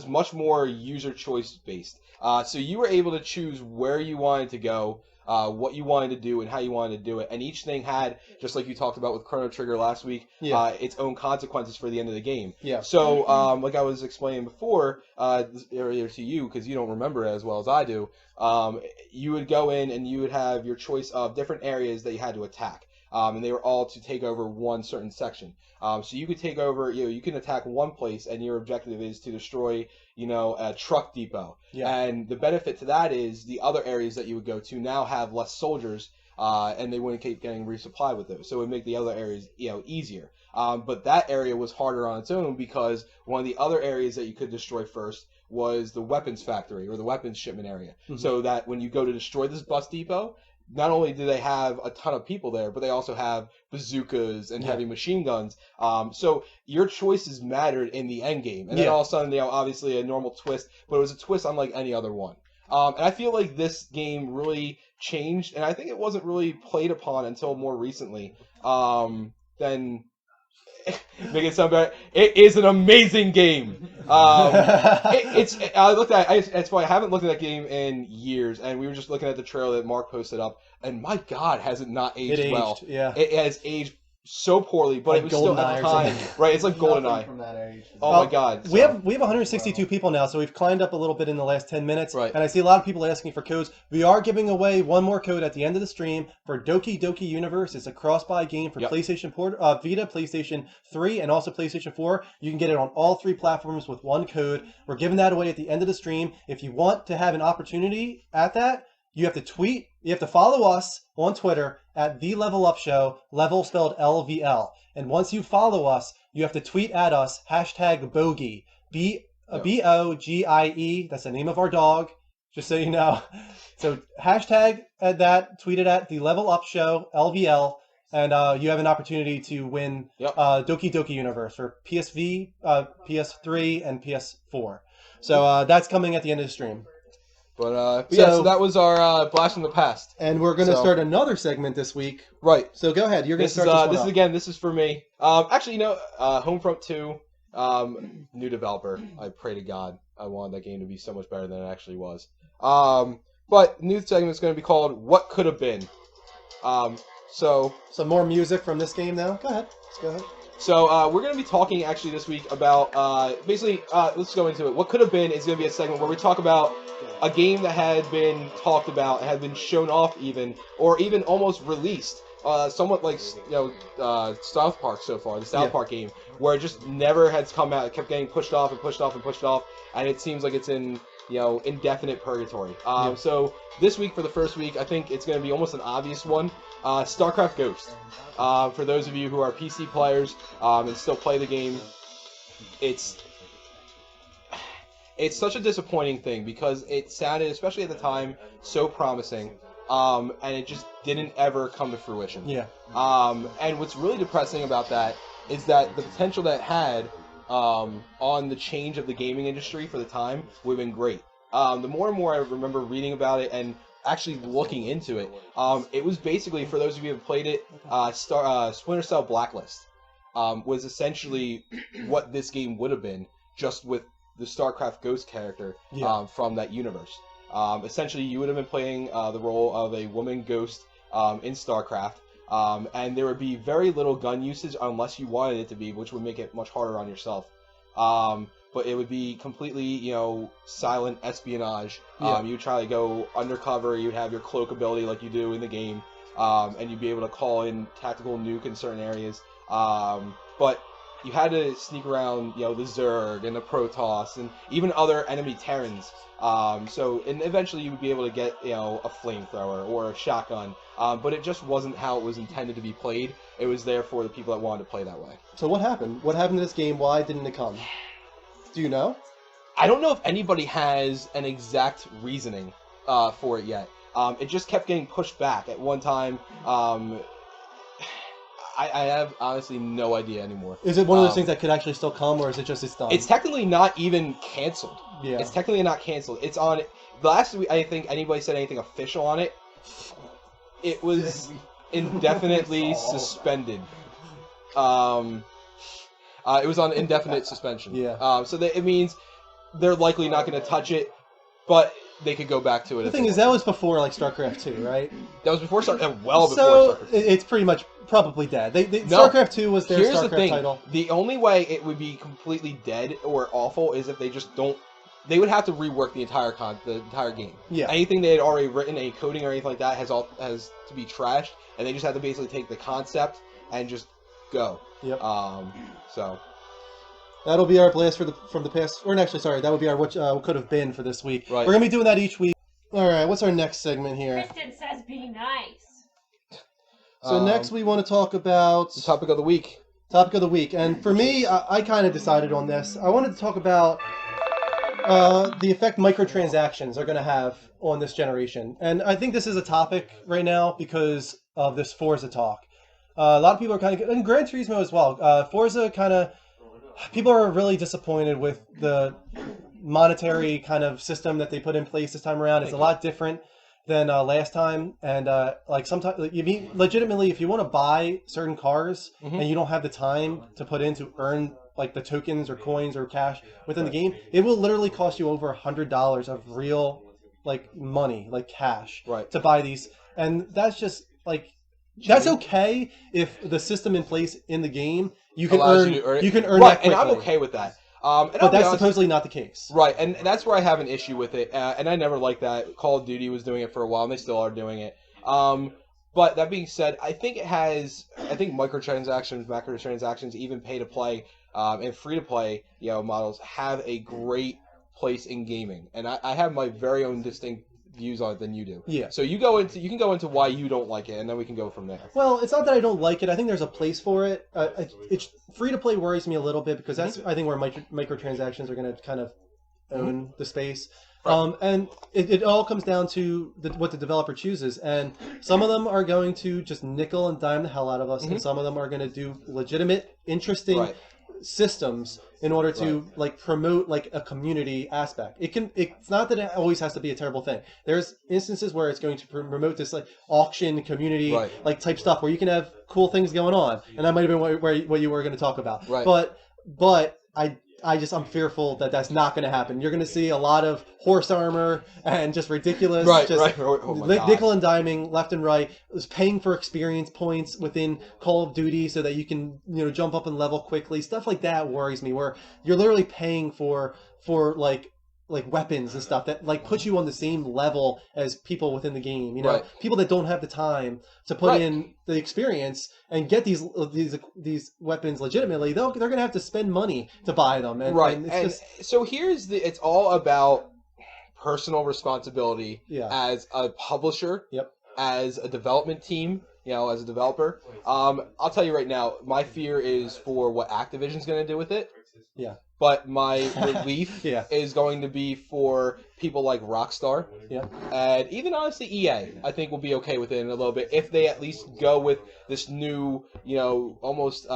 much more user choice based. So you were able to choose where you wanted to go, what you wanted to do, and how you wanted to do it. And each thing had, just like you talked about with Chrono Trigger last week, its own consequences for the end of the game. Yeah. So, like I was explaining before, earlier to you, because you don't remember it as well as I do, you would go in and you would have your choice of different areas that you had to attack. And they were all to take over one certain section. So you could take over, you can attack one place, and your objective is to destroy, a truck depot. Yeah. And the benefit to that is the other areas that you would go to now have less soldiers, and they wouldn't keep getting resupplied with those. So it would make the other areas, easier. But that area was harder on its own because one of the other areas that you could destroy first was the weapons factory or the weapons shipment area. Mm-hmm. So that when you go to destroy this bus depot, not only do they have a ton of people there, but they also have bazookas and heavy machine guns. So your choices mattered in the end game. And then all of a sudden, obviously a normal twist, but it was a twist unlike any other one. And I feel like this game really changed, and I think it wasn't really played upon until more recently. Then make it sound better. It is an amazing game. I looked at. It's funny. I haven't looked at that game in years, and we were just looking at the trailer that Mark posted up, and my God, has it not aged well? Yeah, it has aged so poorly, but like it was still at the time, right? It's like GoldenEye. From that age. Oh my God! We have 162 people now, so we've climbed up a little bit in the last 10 minutes. Right. And I see a lot of people asking for codes. We are giving away one more code at the end of the stream for Doki Doki Universe. It's a cross-buy game for PlayStation Vita, PlayStation 3, and also PlayStation 4. You can get it on all 3 platforms with one code. We're giving that away at the end of the stream. If you want to have an opportunity at that, you have to tweet. You have to follow us on Twitter at The Level Up Show, level spelled LVL. And once you follow us, you have to tweet at us, #Bogie, BOGIE. That's the name of our dog, just so you know. So hashtag at that, tweet it at The Level Up Show, LVL, and you have an opportunity to win Doki Doki Universe for PSV, PS3, and PS4. So that's coming at the end of the stream. But so that was our Blast from the Past. And we're going to start another segment this week. Right. So go ahead. You're going to start this one. This is for me. Actually, Homefront 2, new developer. I pray to God I wanted that game to be so much better than it actually was. But new segment is going to be called What Could Have Been. So some more music from this game now. Go ahead. Let's go ahead. So we're going to be talking actually this week about basically, let's go into it. What Could Have Been is going to be a segment where we talk about a game that had been talked about, had been shown off even, or even almost released, somewhat like South Park so far, the South Park game, where it just never has come out. It kept getting pushed off and pushed off and pushed off, and it seems like it's in indefinite purgatory. So this week, for the first week, I think it's going to be almost an obvious one. StarCraft Ghost. For those of you who are PC players and still play the game, it's such a disappointing thing because it sounded, especially at the time, so promising, and it just didn't ever come to fruition. Yeah. And what's really depressing about that is that the potential that it had on the change of the gaming industry for the time would have been great. The more and more I remember reading about it and actually looking into it, it was basically, for those of you who have played it, Splinter Cell Blacklist was essentially what this game would have been, just with the StarCraft Ghost character from that universe. Essentially, you would have been playing the role of a woman ghost in StarCraft, and there would be very little gun usage unless you wanted it to be, which would make it much harder on yourself. But it would be completely, silent espionage. You would try to go undercover. You'd have your cloak ability like you do in the game, and you'd be able to call in tactical nuke in certain areas. But you had to sneak around, the Zerg and the Protoss and even other enemy Terrans. And eventually you would be able to get, a flamethrower or a shotgun. But it just wasn't how it was intended to be played. It was there for the people that wanted to play that way. So what happened? What happened to this game? Why didn't it come? Do you know? I don't know if anybody has an exact reasoning for it yet. It just kept getting pushed back. At one time, I have honestly no idea anymore. Is it one of those things that could actually still come, or is it just it's done? It's technically not even canceled. Yeah. It's technically not canceled. It's on. Last week, I think anybody said anything official on it. It was indefinitely suspended. It was on indefinite suspension. Yeah. So it means they're likely not going to touch it, but they could go back to it. The thing is, that was before StarCraft 2, right? That was before StarCraft. Well before so StarCraft 2. It's pretty much probably dead. StarCraft 2 was their StarCraft the thing. title. The only way it would be completely dead or awful is if they just don't. They would have to rework the entire game. Yeah. Anything they had already written, any coding or anything like that, has to be trashed, and they just have to basically take the concept and just go. Yep. So. That'll be our blast from the past, or actually, sorry, that would be our what could have been for this week. Right. We're gonna be doing that each week. All right, what's our next segment here? Kristen says, "Be nice." So next we want to talk about the topic of the week. Topic of the week, and for me, I kind of decided on this. I wanted to talk about the effect microtransactions are going to have on this generation, and I think this is a topic right now because of this Forza talk. A lot of people are kind of, and Gran Turismo as well. Forza kind of. People are really disappointed with the monetary kind of system that they put in place this time around. It's a lot different. than last time. And like sometimes, legitimately, if you want to buy certain cars and you don't have the time to put in to earn like the tokens or coins or cash within the game, it will literally cost you over $100 of real like money, like cash, to buy these. And that's just like that's okay if the system in place in the game you can earn that quickly. And I'm okay with that. But that's supposedly not the case. Right, and that's where I have an issue with it. And I never liked that. Call of Duty was doing it for a while, and they still are doing it. But that being said, I think microtransactions, macrotransactions, even pay to play, and free to play, models have a great place in gaming. And I have my very own distinct views on it than you do. Yeah. So you can go into why you don't like it, and then we can go from there. Well, it's not that I don't like it. I think there's a place for it. It's free to play worries me a little bit because that's I think where microtransactions are going to kind of own the space. Right. And it all comes down to what the developer chooses, and some of them are going to just nickel and dime the hell out of us, and some of them are going to do legitimate, interesting systems in order to like promote like a community aspect. It's not that it always has to be a terrible thing. There's instances where it's going to promote this like auction community like type stuff where you can have cool things going on, and that might have been what you were going to talk about. Right. But I'm fearful that that's not going to happen. You're going to see a lot of horse armor and just ridiculous, nickel and diming left and right. Paying for experience points within Call of Duty so that you can jump up and level quickly. Stuff like that worries me. Where you're literally paying for like weapons and stuff that like put you on the same level as people within the game. People that don't have the time to put in the experience and get these weapons legitimately, they're going to have to spend money to buy them. So it's all about personal responsibility as a publisher, as a development team, as a developer. I'll tell you right now, my fear is for what Activision's going to do with it. Yeah. But my relief is going to be for people like Rockstar. Yeah. And even honestly EA, I think will be okay with it in a little bit if they at least go with this new, almost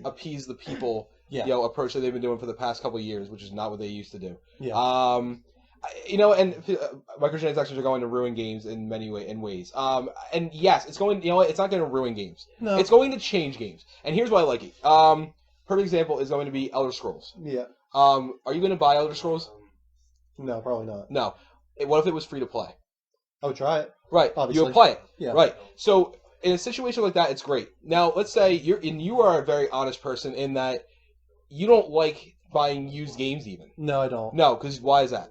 appease the people, approach that they've been doing for the past couple of years, which is not what they used to do. Yeah. And microtransactions are going to ruin games in many ways. And yes, it's going. It's not going to ruin games. No. It's going to change games. And here's why I like it. Perfect example is going to be Elder Scrolls. Yeah. Are you going to buy Elder Scrolls? No, probably not. No. What if it was free to play? I would try it. Right. Obviously. You would play it. Yeah. Right. So in a situation like that, it's great. Now, let's say you are a very honest person in that you don't like buying used games even. No, I don't. No, because why is that?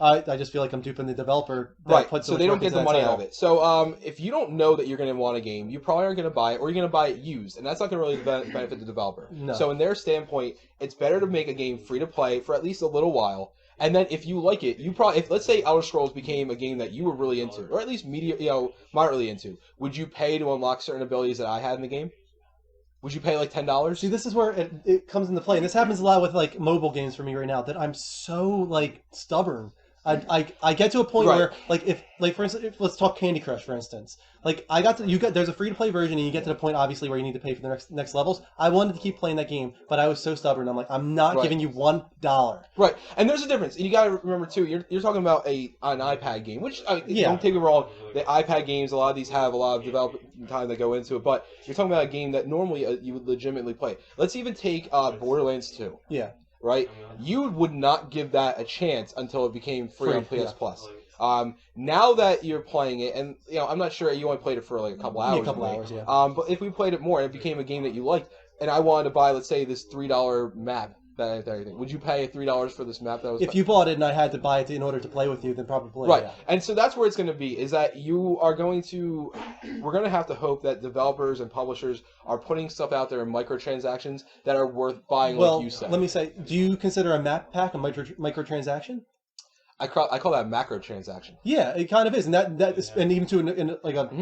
I just feel like I'm duping the developer. So they don't get the money out of it. So if you don't know that you're going to want a game, you probably aren't going to buy it, or you're going to buy it used, and that's not going to really benefit the developer. No. So in their standpoint, it's better to make a game free to play for at least a little while, and then if you like it, let's say Elder Scrolls became a game that you were really into, or at least moderately into, would you pay to unlock certain abilities that I had in the game? Would you pay like $10? See, this is where it comes into play, and this happens a lot with like mobile games for me right now. That I'm so like stubborn. I get to a point where if for instance, let's talk Candy Crush for instance. Like there's a free to play version and you get to the point obviously where you need to pay for the next levels. I wanted to keep playing that game, but I was so stubborn. I'm like, I'm not giving you $1. Right, and there's a difference. And you got to remember too, you're talking about an iPad game, which don't take me wrong. The iPad games, a lot of these have a lot of development time that go into it, but you're talking about a game that normally you would legitimately play. Let's even take Borderlands 2. Yeah. Right? You would not give that a chance until it became free on PS Plus. Now that you're playing it, and I'm not sure you only played it for like a couple hours. But if we played it more and it became a game that you liked, and I wanted to buy, let's say, this $3 map, would you pay $3 for this map that was? If you bought it and I had to buy it in order to play with you, then probably. Right. Yeah. And so that's where it's going to be, is that we're going to have to hope that developers and publishers are putting stuff out there in microtransactions that are worth buying, like you said. Let me say, do you consider a map pack a microtransaction? I call that macro transaction. Yeah, it kind of is, and that is, and even to a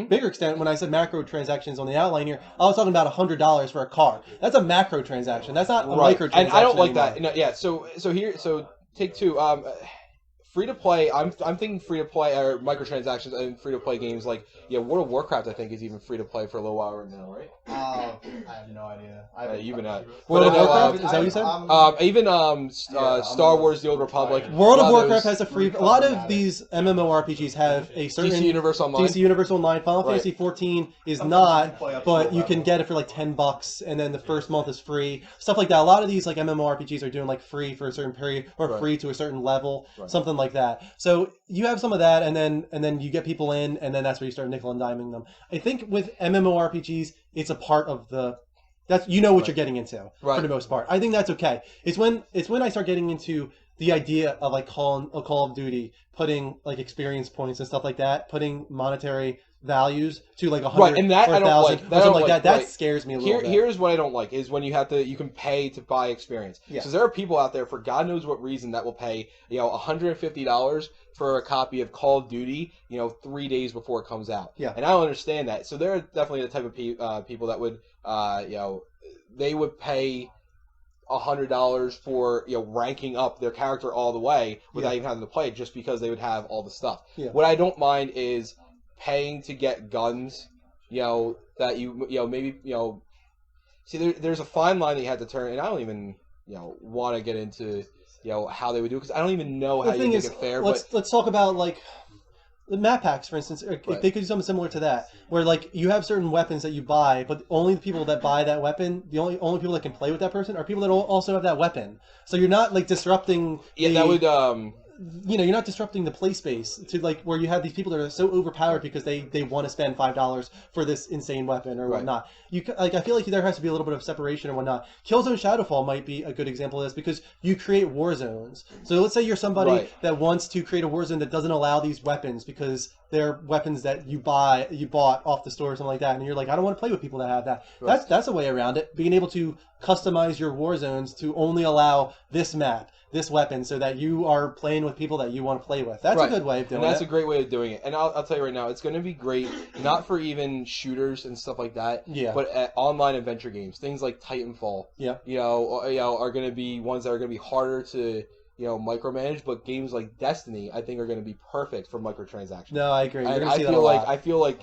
bigger extent, when I said macro transactions on the outline here, I was talking about $100 for a car. That's a macro transaction. That's not a micro transaction. And I don't like that. No, yeah. So take two. free to play. I'm thinking free to play or microtransactions and free to play games like World of Warcraft. I think is even free to play for a little while right now, right? I have no idea. You've been at World of Warcraft. Is that what you said? Even Star Wars: The Old Republic. World of Warcraft has a free. A lot of these MMORPGs have a certain DC Universe Online. DC Universe Online. Final Fantasy 14 is not, but you can get it for like $10, and then the first month is free. Stuff like that. A lot of these like MMORPGs are doing like free for a certain period or free to a certain level, something like that. So you have some of that, and then you get people in, and then that's where you start nickel and diming them. I think with MMORPGs, it's a part of the. That's what you're getting into for the most part. I think that's okay. It's when I start getting into the idea of like Call of Duty, putting like experience points and stuff like that, putting monetary values to like 100 and that or I don't 1,000 like. or something like that. That scares me a little bit. Here's what I don't like is when you can pay to buy experience. Yeah. So there are people out there for God knows what reason that will pay $150 for a copy of Call of Duty 3 days before it comes out. Yeah. And I don't understand that. So there are definitely the type of people that would they would pay $100 for ranking up their character all the way without even having to play it just because they would have all the stuff. Yeah. What I don't mind is paying to get guns, that maybe see there's a fine line that you have to turn, and I don't even want to get into how they would do it because I don't even know how you make it fair. Let's talk about like the map packs, for instance. If they could do something similar to that, where like you have certain weapons that you buy, but only the people that buy that weapon, the only people that can play with that person are people that also have that weapon. So you're not like disrupting. That would you're not disrupting the play space to like where you have these people that are so overpowered because they want to spend $5 for this insane weapon or whatnot. I feel like there has to be a little bit of separation and whatnot. Killzone Shadowfall might be a good example of this because you create war zones. So let's say you're somebody that wants to create a war zone that doesn't allow these weapons because they're weapons that you bought off the store or something like that, and you're like, I don't want to play with people that have that. That's a way around it. Being able to customize your war zones to only allow this map, this weapon, so that you are playing with people that you want to play with. That's a good way of doing it. And that's a great way of doing it. And I'll tell you right now, it's going to be great, not for even shooters and stuff like that, but at online adventure games. Things like Titanfall, are going to be ones that are going to be harder to micromanage, but games like Destiny, I think, are going to be perfect for microtransactions. No, I agree. I feel like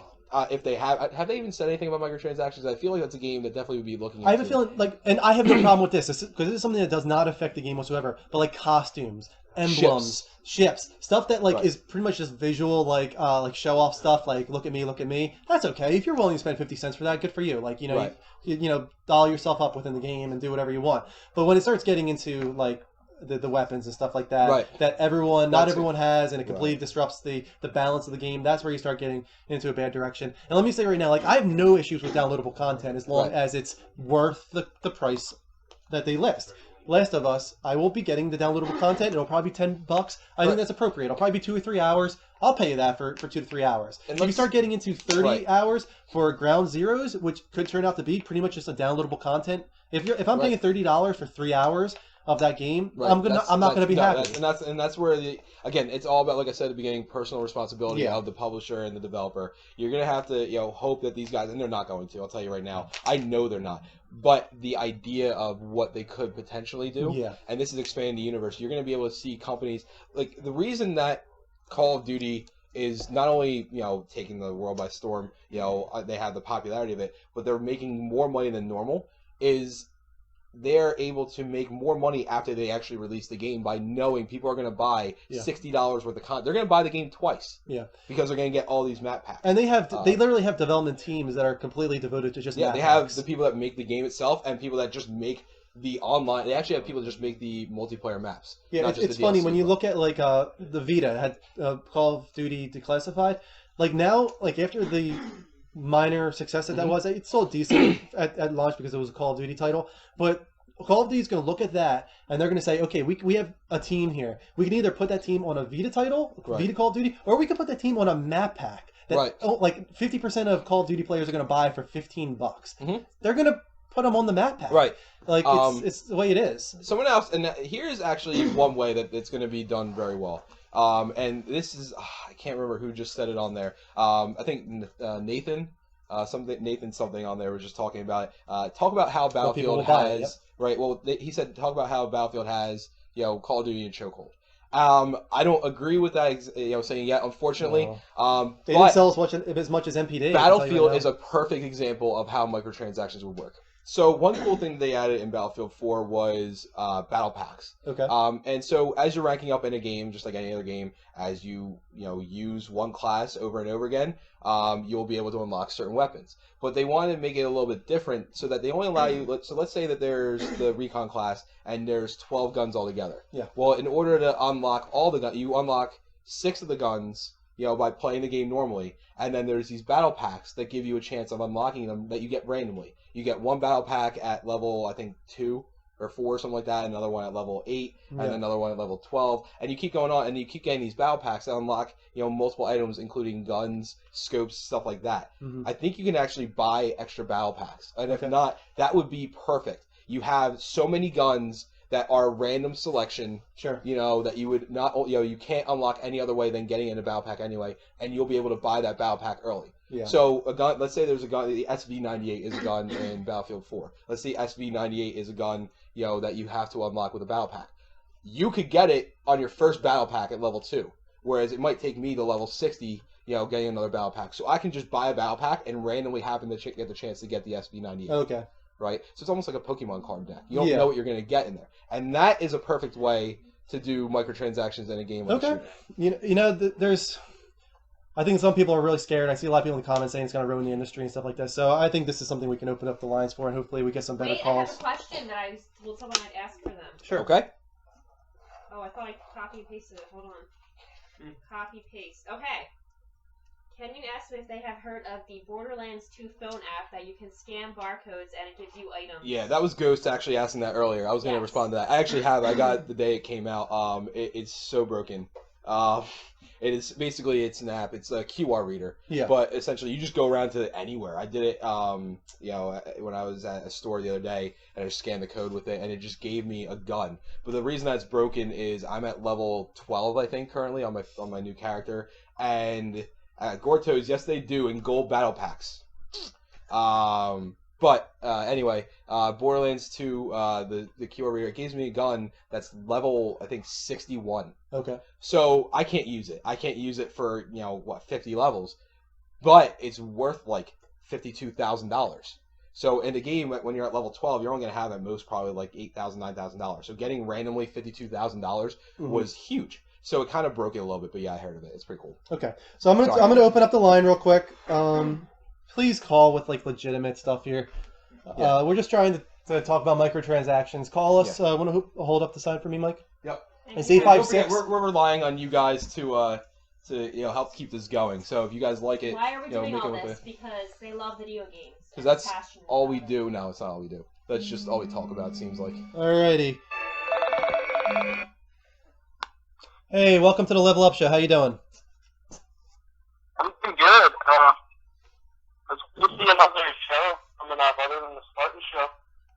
if they have they even said anything about microtransactions? I feel like that's a game that definitely would be looking into. I have a feeling and I have no problem with this because this is something that does not affect the game whatsoever. But like costumes, emblems, ships, stuff that like is pretty much just visual, like show off stuff. Like look at me. That's okay if you're willing to spend 50 cents for that. Good for you. Like you doll yourself up within the game and do whatever you want. But when it starts getting into like the weapons and stuff like that that not everyone has, and it completely disrupts the balance of the game, that's where you start getting into a bad direction. And let me say right now, like I have no issues with downloadable content as long as it's worth the price that they list. Last of Us, I will be getting the downloadable content. It'll probably be $10. I think that's appropriate. It'll probably be 2 or 3 hours. I'll pay you that for 2 to 3 hours. And if you start getting into 30 hours for Ground Zeroes, which could turn out to be pretty much just a downloadable content, if I'm paying $30 for 3 hours of that game, I'm not gonna be happy. And that's where again, it's all about, like I said at the beginning, personal responsibility of the publisher and the developer. You're gonna have to hope that these guys, and they're not going to. I'll tell you right now, I know they're not. But the idea of what they could potentially do, and this is expanding the universe. You're gonna be able to see companies like the reason that Call of Duty is not only taking the world by storm. They have the popularity of it, but they're making more money than normal. Is they're able to make more money after they actually release the game by knowing people are going to buy $60 worth of content. They're going to buy the game twice. Because they're going to get all these map packs. And they literally have development teams that are completely devoted to just map they packs. have the people that make the game itself and people that just make the online. They actually have people that just make the multiplayer maps. Yeah, it's funny when you look at like the Vita had Call of Duty Declassified. Like now, like after the minor success that was, it's still decent at launch because it was a Call of Duty title, but Call of Duty is going to look at that and they're going to say, okay, we have a team here. We can either put that team on a Vita title, Vita Call of Duty, or we can put that team on a map pack that like 50% of Call of Duty players are going to buy for $15. They're going to put them on the map pack. Like it's the way it is. Someone else, and here's actually one way that it's going to be done very well. And this is I can't remember who just said it on there. I think Nathan something on there was just talking about it. Talk about how Battlefield has Well, he said talk about how Battlefield has Call of Duty and Chokehold. I don't agree with that, saying yet, unfortunately. They didn't sell as much as MPD. Battlefield is a perfect example of how microtransactions would work. So one cool thing they added in Battlefield 4 was battle packs. Okay. And so as you're ranking up in a game, just like any other game, as you use one class over and over again, you'll be able to unlock certain weapons. But they wanted to make it a little bit different so that they only allow you. So let's say that there's the recon class and there's 12 guns altogether. Yeah. Well, in order to unlock all the guns, you unlock 6 of the guns. By playing the game normally, and then there's these battle packs that give you a chance of unlocking them that you get randomly. You get one battle pack at level, I think, 2 or 4 or something like that, another one at level 8, and then another one at level 12, and you keep going on, and you keep getting these battle packs that unlock, multiple items, including guns, scopes, stuff like that. Mm-hmm. I think you can actually buy extra battle packs, and if not, that would be perfect. You have so many guns that are random selection, sure. That you would not, you can't unlock any other way than getting in a battle pack anyway, and you'll be able to buy that battle pack early. Yeah. So a gun, let's say there's a gun, the SV-98 is a gun in Battlefield 4. Let's say SV-98 is a gun, that you have to unlock with a battle pack. You could get it on your first battle pack at level 2, whereas it might take me to level 60, getting another battle pack. So I can just buy a battle pack and randomly happen to get the chance to get the SV-98. Okay. Right? So it's almost like a Pokemon card deck. You don't know what you're going to get in there. And that is a perfect way to do microtransactions in a game like a shooter. There's... I think some people are really scared. I see a lot of people in the comments saying it's going to ruin the industry and stuff like this. So I think this is something we can open up the lines for, and hopefully we get some better calls. I have a question that I told someone I'd ask for them. Sure. Okay. Oh, I thought I copied and pasted it. Hold on. Copy, paste. Okay. Can you ask them if they have heard of the Borderlands 2 phone app that you can scan barcodes and it gives you items? Yeah, that was Ghost actually asking that earlier. I was going to respond to that. I actually have. I got it the day it came out. It's so broken. It is basically it's an app. It's a QR reader. Yeah. But essentially, you just go around to anywhere. I did it. When I was at a store the other day, and I just scanned the code with it, and it just gave me a gun. But the reason that's broken is I'm at level 12, I think, currently on my new character, and Gortos, yes, they do in gold battle packs. But anyway, Borderlands 2, the QR reader, it gives me a gun that's level, I think, 61. Okay. So I can't use it. I can't use it for, 50 levels. But it's worth, like, $52,000. So in the game, when you're at level 12, you're only going to have at most probably, like, $8,000, $9,000. So getting randomly $52,000 was huge. So it kind of broke it a little bit, but yeah, I heard of it. It's pretty cool. Okay. So I'm gonna open up the line real quick. Please call with like legitimate stuff here. We're just trying to talk about microtransactions. Call us. Want to hold up the sign for me, Mike? Yep. It's 856. We're relying on you guys to help keep this going. So if you guys like it, why are we doing all this? Because they love video games. Because that's all we do. No, it's not all we do. That's just all we talk about. It seems like. Alrighty. Hey, welcome to the Level Up Show. How you doing? I'm doing good. This will be another show coming up other than the Spartan show.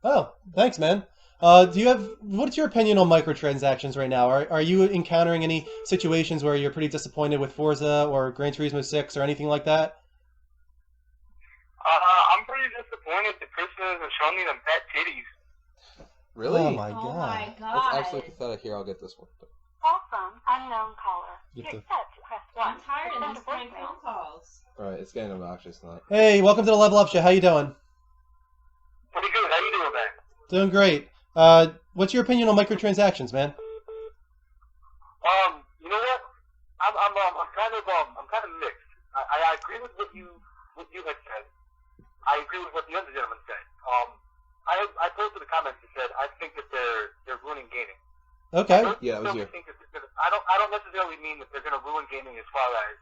Oh, thanks, man. What's your opinion on microtransactions right now? Are you encountering any situations where you're pretty disappointed with Forza or Gran Turismo 6 or anything like that? I'm pretty disappointed that Kristen isn't showing me them pet titties. Really? Oh my god. That's absolutely pathetic. Here, I'll get this one. Awesome. Unknown caller. You To have to- accept, press 1. I'm tired of To these send a prank voicemail. phone calls. Alright, it's getting obnoxious now. Hey, welcome to the Level Up Show. How you doing? Pretty good. How you doing, man? Doing great. What's your opinion on microtransactions, man? You know what? I'm kind of mixed. I agree with what you had said. I agree with what the other gentleman said. I posted a comment that said I think that they're ruining gaming. Okay. Yeah, it was you. I don't necessarily mean that they're going to ruin gaming as far as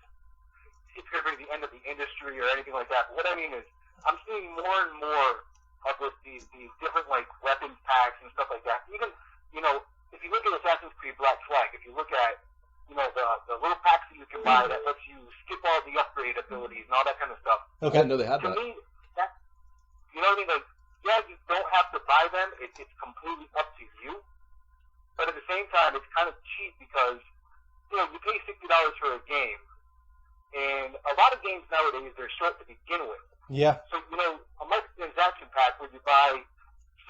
it's going to bring the end of the industry or anything like that. What I mean is I'm seeing more and more of these different like weapons packs and stuff like that. Even if you look at Assassin's Creed Black Flag, if you look at the little packs that you can buy that lets you skip all the upgrade abilities and all that kind of stuff. Okay. I didn't know they had To that. me, that you know what I mean? Like, yeah, you don't have to buy them. It's completely up to you. But at the same time, it's kind of cheap because, you pay $60 for a game. And a lot of games nowadays, they're short to begin with. Yeah. So, a microtransaction pack where you buy,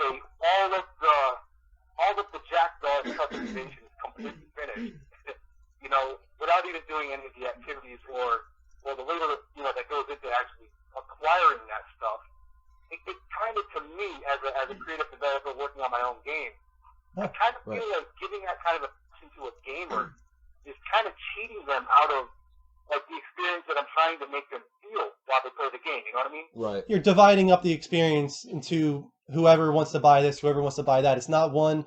say, all of the Jack Dog customizations completely finished, without even doing any of the activities or the labor that goes into actually acquiring that stuff. It kind of, to me, as a creative developer working on my own game, I kind of feel like giving that kind of a to a gamer is kind of cheating them out of like the experience that I'm trying to make them feel while they play the game. You know what I mean? Right. You're dividing up the experience into whoever wants to buy this, whoever wants to buy that. It's not one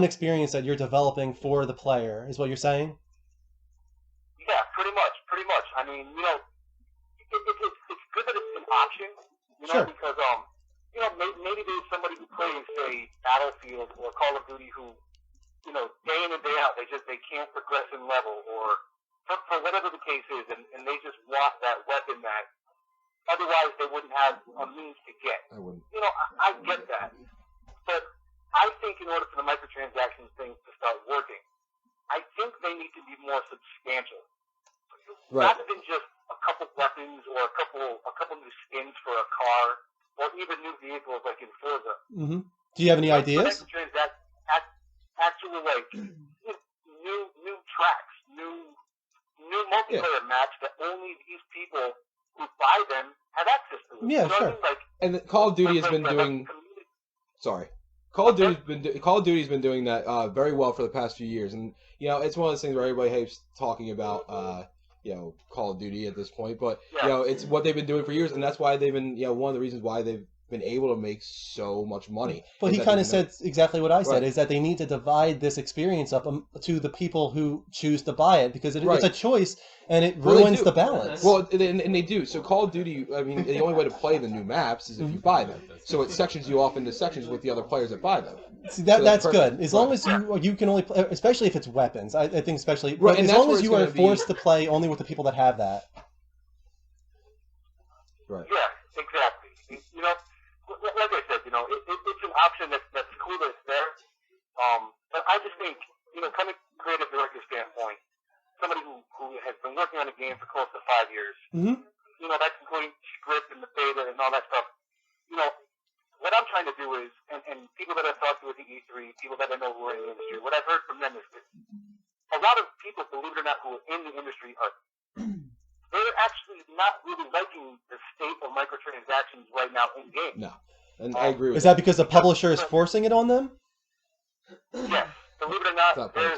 experience that you're developing for the player, is what you're saying? Yeah, pretty much. I mean, it's good that it's an option, Sure. because maybe there's somebody who plays, say, Battlefield or Call of Duty who, day in and day out, they can't progress in level, or for whatever the case is, and they just want that weapon that otherwise they wouldn't have a means to get. I wouldn't. I get that. But I think in order for the microtransactions thing to start working, I think they need to be more substantial. Right. Rather than just a couple weapons or a couple new skins for a car or even new vehicles like in Forza. Mm-hmm. Do you have any ideas? Actual like new tracks, new multiplayer maps that only these people who buy them have access to. Yeah, sure. What I mean? Like, And Call of Duty has been doing. Sorry. Call of Duty's been doing that very well for the past few years, and it's one of those things where everybody hates talking about Call of Duty at this point, but it's what they've been doing for years, and that's why they've been one of the reasons why they've been able to make so much money. Well, he kind of said exactly what I said, is that they need to divide this experience up to the people who choose to buy it, because it's a choice, and it ruins the balance. Well, and they do. So Call of Duty, I mean, the only way to play the new maps is if you buy them. So it sections you off into sections with the other players that buy them. See, that's good. As long as you can only play, especially if it's weapons. I think especially, right, as long as you are forced to play only with the people that have that. Right. Yeah, exactly. Like I said, it's an option that's cool that it's there. But I just think, from a creative director standpoint, somebody who has been working on a game for close to 5 years, that's including script and the beta and all that stuff. What I'm trying to do is, and people that I've talked to at the E3, people that I know who are in the industry, what I've heard from them is that a lot of people, believe it or not, who are in the industry they're actually not really liking the state of microtransactions right now in games. No. And I agree with Is that because the publisher is forcing it on them? Yes. Believe it or not, there's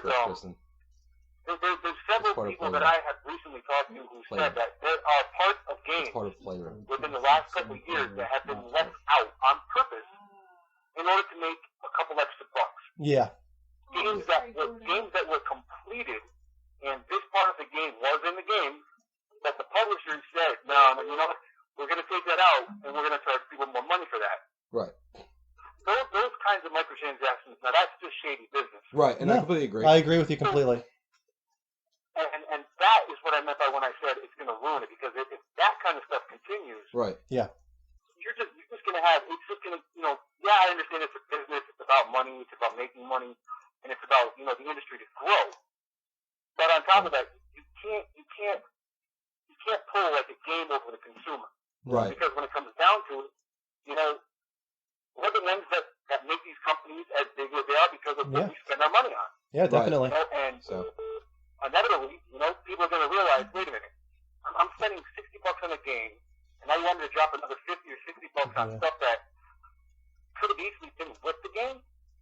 several people that I have recently talked to who said that there are parts of games within the last couple of years that have been left out on purpose in order to make a couple extra bucks. Yeah. Games that were completed, and this part of the game was in the game, but the publisher said, no, you know what? We're going to take that out, and we're going to charge people more money for that. Right. Those kinds of microtransactions, now that's just shady business. Right, and I completely agree. I agree with you completely. And that is what I meant by when I said it's going to ruin it, because if that kind of stuff continues, right? Yeah. You're just going to have, it's just going to, I understand it's a business, it's about money, it's about making money, and it's about, the industry to grow. But on top of that, you can't pull like a game over the consumer. Right. Because when it comes down to it, we're the ones that make these companies as big as they are because of what we spend our money on. Yeah, definitely. And inevitably, people are going to realize, wait a minute, I'm spending $60 on a game, and now you want me to drop another $50 or $60 on stuff that could have easily been with the game.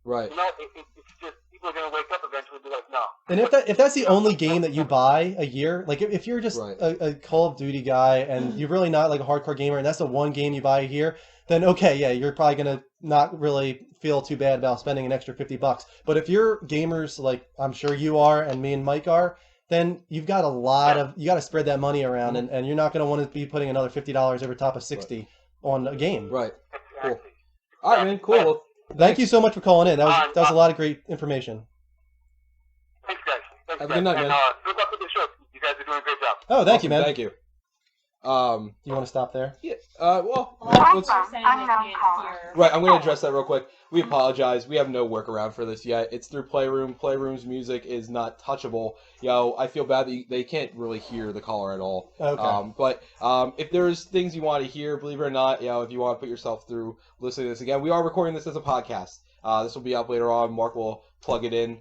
Right. It's just people are going to wake up eventually and be like, no. And if that's the only game that you buy a year, like if you're just a Call of Duty guy and you're really not like a hardcore gamer and that's the one game you buy a year, then okay, yeah, you're probably going to not really feel too bad about spending an extra $50. But if you're gamers like I'm sure you are and me and Mike are, then you've got you got to spread that money around, and you're not going to want to be putting another $50 over top of $60 on a game. Right. Cool. All right, man. Cool. Well, Thank you so much for calling in. That was a lot of great information. Thanks, guys. Have a good night, man. Good luck with the show. You guys are doing a great job. Oh, thank you, man. Thank you. Do you want to stop there? Yeah. Well, let's. Right, I'm going to address that real quick. We apologize. We have no workaround for this yet. It's through Playroom. Playroom's music is not touchable. I feel bad that they can't really hear the caller at all. Okay. But if there's things you want to hear, believe it or not, if you want to put yourself through listening to this again, we are recording this as a podcast. This will be up later on. Mark will plug it in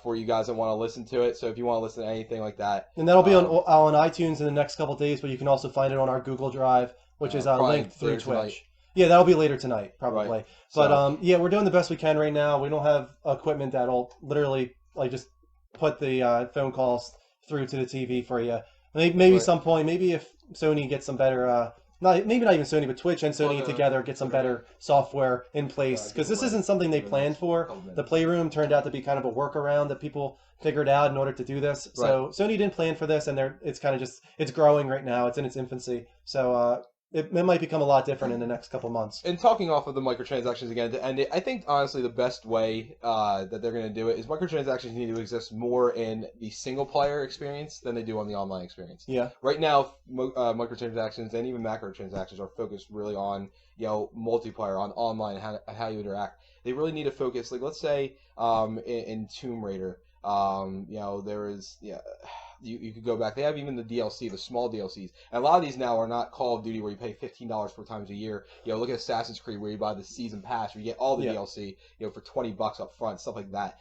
for you guys that want to listen to it. So if you want to listen to anything like that, and that'll be on iTunes in the next couple of days, but you can also find it on our Google Drive, which is linked through Twitch. Tonight. Yeah, that'll be later tonight, probably. Right. But yeah, we're doing the best we can right now. We don't have equipment that'll literally like just put the phone calls through to the TV for you. Maybe some point, maybe if Sony gets some better, maybe not even Sony, but Twitch and Sony together get some better software in place, because this isn't something they planned for. The Playroom turned out to be kind of a workaround that people figured out in order to do this. So Sony didn't plan for this, and it's kind of just, it's growing right now. It's in its infancy. So it might become a lot different in the next couple months. And talking off of the microtransactions again, to end it, I think honestly the best way that they're going to do it is microtransactions need to exist more in the single player experience than they do on the online experience. Yeah. Right now, microtransactions and even macrotransactions are focused really on multiplayer, on online, and how you interact. They really need to focus, like let's say in Tomb Raider, there is You could go back. They have even the DLC, the small DLCs. And a lot of these now are not Call of Duty where you pay $15 4 times a year. Look at Assassin's Creed where you buy the season pass where you get all the DLC, for $20 up front, stuff like that.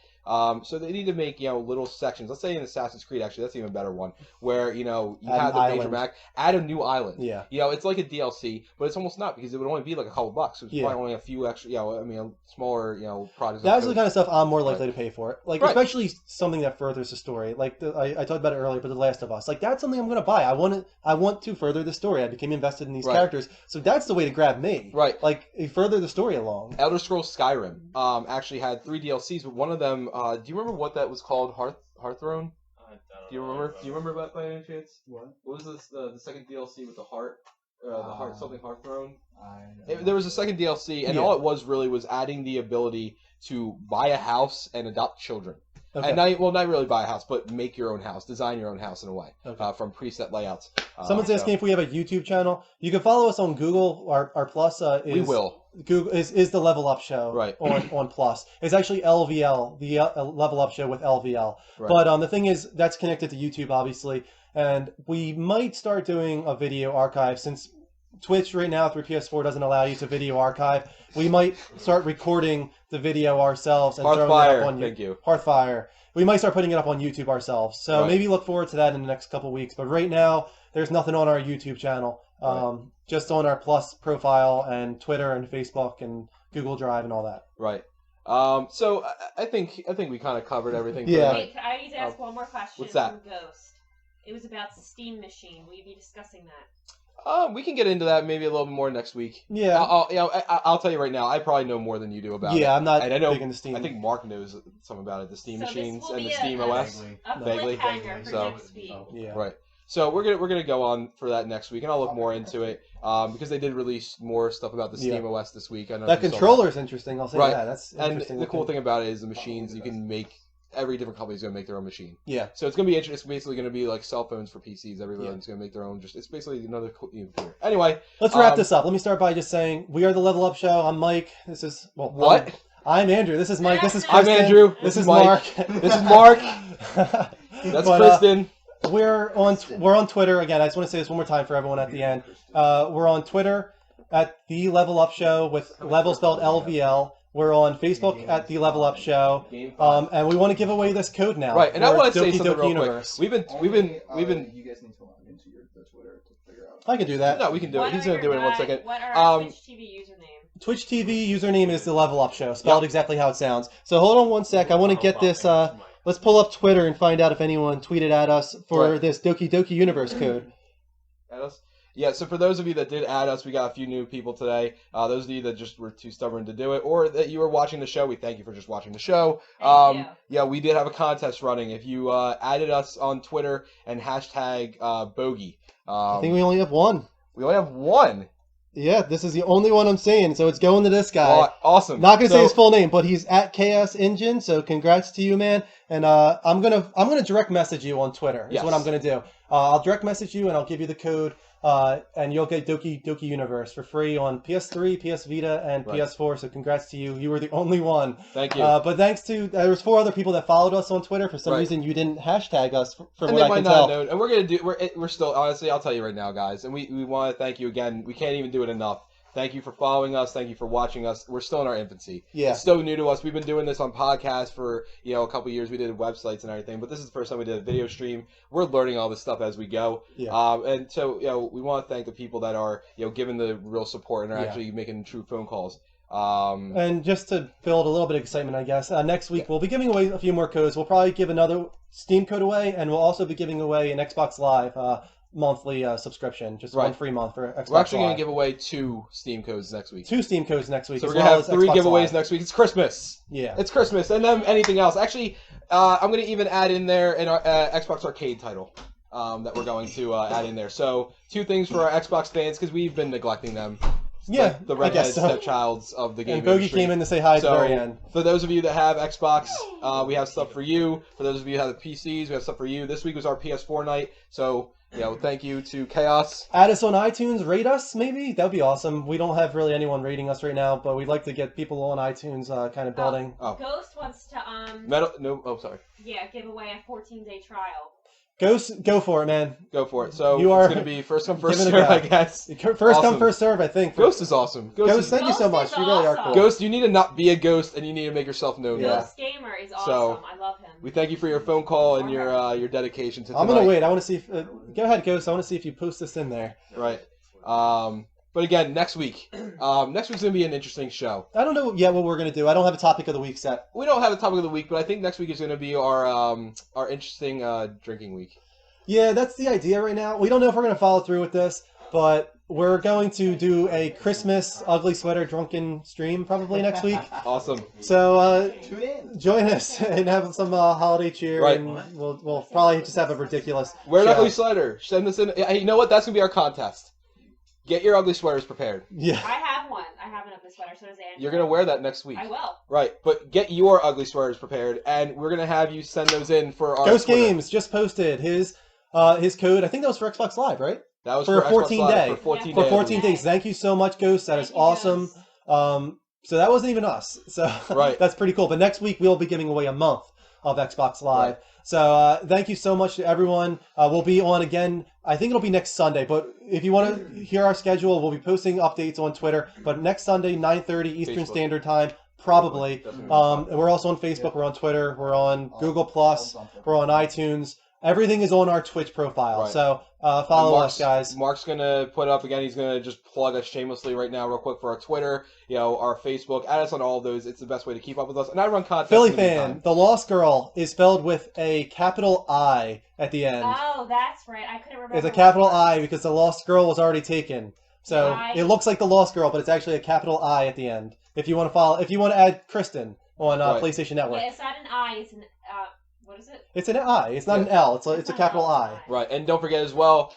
So they need to make, little sections. Let's say in Assassin's Creed, actually, that's an even better one, where, you have the major map, add a new island. Yeah. It's like a DLC, but it's almost not, because it would only be like a couple bucks. It's probably only a few extra, a smaller, projects. That's the kind of stuff I'm more likely to pay for. Like, especially something that furthers the story. Like, I talked about it earlier, but The Last of Us. Like, that's something I'm going to buy. I want to further the story. I became invested in these characters. So that's the way to grab me. Right. Like, further the story along. Elder Scrolls Skyrim actually had 3 DLCs, but one of them, do you remember what that was called? Hearthrone? Do you remember? Do you remember that by any chance? What? What was the second DLC with the heart? Hearthrone? I There was a second DLC, and all it was adding the ability to buy a house and adopt children. Okay. And not really buy a house, but make your own house, design your own house in a way, from preset layouts. Someone's asking if we have a YouTube channel. You can follow us on Google. Our Plus is we will. Google is the Level Up Show on Plus. It's actually LVL, the Level Up Show with LVL. Right. But the thing is, that's connected to YouTube, obviously, and we might start doing a video archive since Twitch right now through PS4 doesn't allow you to video archive. We might start recording the video ourselves and throwing it up on YouTube. Hearthfire. We might start putting it up on YouTube ourselves. So maybe look forward to that in the next couple weeks. But right now, there's nothing on our YouTube channel. Just on our Plus profile and Twitter and Facebook and Google Drive and all that. Right. So I think we kind of covered everything. Yeah. Wait, I need to ask one more question. What's that? From Ghost. It was about the Steam machine. Will you be discussing that? We can get into that maybe a little bit more next week. Yeah. I'll tell you right now, I probably know more than you do about it. Yeah, I'm not and I know, big into Steam. I think Mark knows something about it, the Steam machines this will and be the Steam OS. Vaguely. So, next week. Yeah. Right. So we're gonna go on for that next week, and I'll look more into it because they did release more stuff about the Steam OS this week. I know that controller's interesting. I'll say that. That's interesting. And the cool thing about it is the machines you can make. Every different company is going to make their own machine. Yeah. So it's going to be interesting. It's basically going to be like cell phones for PCs. Everyone's going to make their own. It's basically another computer. Anyway. Let's wrap this up. Let me start by just saying we are the Level Up Show. I'm Mike. This is... Well, what? I'm Andrew. This is Mike. This is Kristen. I'm Andrew. This is Mike. Mark. This is Mark. That's Kristen. We're on Twitter. Again, I just want to say this one more time for everyone at the end. We're on Twitter at The Level Up Show with level spelled LVL. We're on Facebook at The Level Up Show, and we want to give away this code now. Right, and I want to say Doki something Doki real Universe. quick. We've been. You guys need to log into the Twitter to figure out. I can do that. No, we can do it. He's going to do it in 1 second. What are our Twitch TV username? Twitch TV username is The Level Up Show, spelled exactly how it sounds. So hold on 1 sec. I want to get this. Let's pull up Twitter and find out if anyone tweeted at us for this Doki Doki Universe code. At us? Yeah, so for those of you that did add us, we got a few new people today. Those of you that just were too stubborn to do it, or that you were watching the show, we thank you for just watching the show. Yeah, we did have a contest running. If you added us on Twitter and hashtag Bogey. I think we only have one. We only have one? Yeah, this is the only one I'm seeing, so it's going to this guy. Oh, awesome. Not going to say his full name, but he's at Chaos Engine, so congrats to you, man. And I'm gonna direct message you on Twitter. Is what I'm gonna do. I'll direct message you, and I'll give you the code. And you'll get Doki Doki Universe for free on PS3, PS Vita, and PS4. So congrats to you. You were the only one. Thank you. But thanks to there was 4 other people that followed us on Twitter. For some reason, you didn't hashtag us. From what I can tell. And we're gonna do. We're still honestly. I'll tell you right now, guys. And we want to thank you again. We can't even do it enough. Thank you for following us. Thank you for watching us. We're still in our infancy. Yeah. It's so new to us. We've been doing this on podcasts for, a couple of years. We did websites and everything, but this is the first time we did a video stream. We're learning all this stuff as we go. Yeah. And so, we want to thank the people that are, giving the real support and are actually making true phone calls. And just to build a little bit of excitement, I guess, next week we'll be giving away a few more codes. We'll probably give another Steam code away, and we'll also be giving away an Xbox Live monthly subscription, just one free month for Xbox We're actually Live. going to give away 2 Steam codes next week. 2 Steam codes next week. So we're going to have 3 giveaways next week. It's Christmas. Yeah. It's Christmas. And then anything else. Actually, I'm going to even add in there an Xbox Arcade title that we're going to add in there. So 2 things for our Xbox fans, because we've been neglecting them. Yeah, like the redhead so. stepchilds of the game And Bogey industry. came in to say hi at the very end. For those of you that have Xbox, we have stuff for you. For those of you that have the PCs, we have stuff for you. This week was our PS4 night, so thank you to Chaos. Add us on iTunes, rate us, maybe? That would be awesome. We don't have really anyone rating us right now, but we'd like to get people on iTunes kind of building. Ghost wants to give away a 14-day trial. Ghost, go for it, man. Go for it. So You are it's going to be first come, first giving serve, it a I go. guess. First come, first serve, I think. Ghost is awesome. Ghost, thank you so much. You really are awesome. cool. Ghost, you need to not be a ghost, and you need to make yourself known. Ghost Gamer is awesome. So, I love him. We thank you for your phone call and your dedication to tonight. I'm going to wait. I want to see if... go ahead, Ghost. I want to see if you post this in there. Right. But again, next week's going to be an interesting show. I don't know yet what we're going to do. I don't have a topic of the week set. We don't have a topic of the week, but I think next week is going to be our interesting drinking week. Yeah, that's the idea right now. We don't know if we're going to follow through with this, but we're going to do a Christmas ugly sweater drunken stream probably next week. Awesome. So Tune in. join us and have some holiday cheer, Right. and we'll probably just have a ridiculous Wear an show. ugly sweater. Send us in. Hey, you know what? That's going to be our contest. Get your ugly sweaters prepared. Yeah. I have one. I have an ugly sweater, so does Andrew. You're going to wear that next week. I will. Right, but get your ugly sweaters prepared, and we're going to have you send those in for our Ghost Twitter. Games just posted his code. I think that was for Xbox Live, right? That was for for a Xbox 14 Live, day. For 14 For days. 14 days. Thank you so much, Ghost. That is Thank you, awesome. Ghost. So that wasn't even us. So Right. that's pretty cool. But next week we'll be giving away a month of Xbox Live. Right. So thank you so much to everyone. We'll be on again. I think it'll be next Sunday. But if you want to hear our schedule, we'll be posting updates on Twitter. But next Sunday, 9:30 Eastern Facebook. Standard Time, probably. Definitely. And we're also on Facebook. We're on Twitter. We're on Google Plus. We're on iTunes. Everything is on our Twitch profile. Right. So follow Mark's, us, guys. Mark's going to put up, again, he's going to just plug us shamelessly right now real quick for our Twitter, our Facebook. Add us on all of those. It's the best way to keep up with us. And I run contests. Philly in the fan, meantime. the Lost Girl is spelled with a capital I at the end. Oh, that's right. I couldn't remember. It's a what capital it was. I because the Lost Girl was already taken. So Right. it looks like the Lost Girl, but it's actually a capital I at the end. If you want to add Kristen on Right. PlayStation Network. Yeah, it's not an I. It's an what is it? It's an I. It's not an L. It's a capital I. Right, and don't forget as well,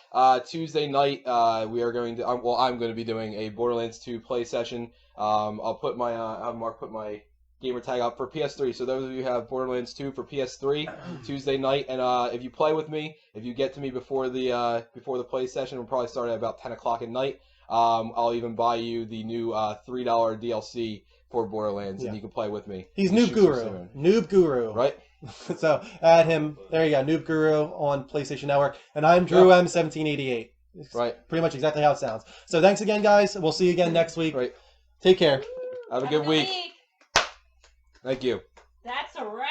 Tuesday night we are going to. I'm going to be doing a Borderlands 2 play session. I'll put my have Mark put my gamer tag up for PS3. So those of you who have Borderlands 2 for PS3 Tuesday night, and if you play with me, if you get to me before the play session, we'll probably start at about 10 o'clock at night. I'll even buy you the new $3 DLC for Borderlands, and you can play with me. He's We Noob shoot some Guru. soon. Noob Guru. Right. So add him. There you go. Noob Guru on PlayStation Network. And I'm Drew M1788. It's Right. pretty much exactly how it sounds. So thanks again, guys. We'll see you again next week. Right. Take care. Have a good week. Thank you. That's a wrap.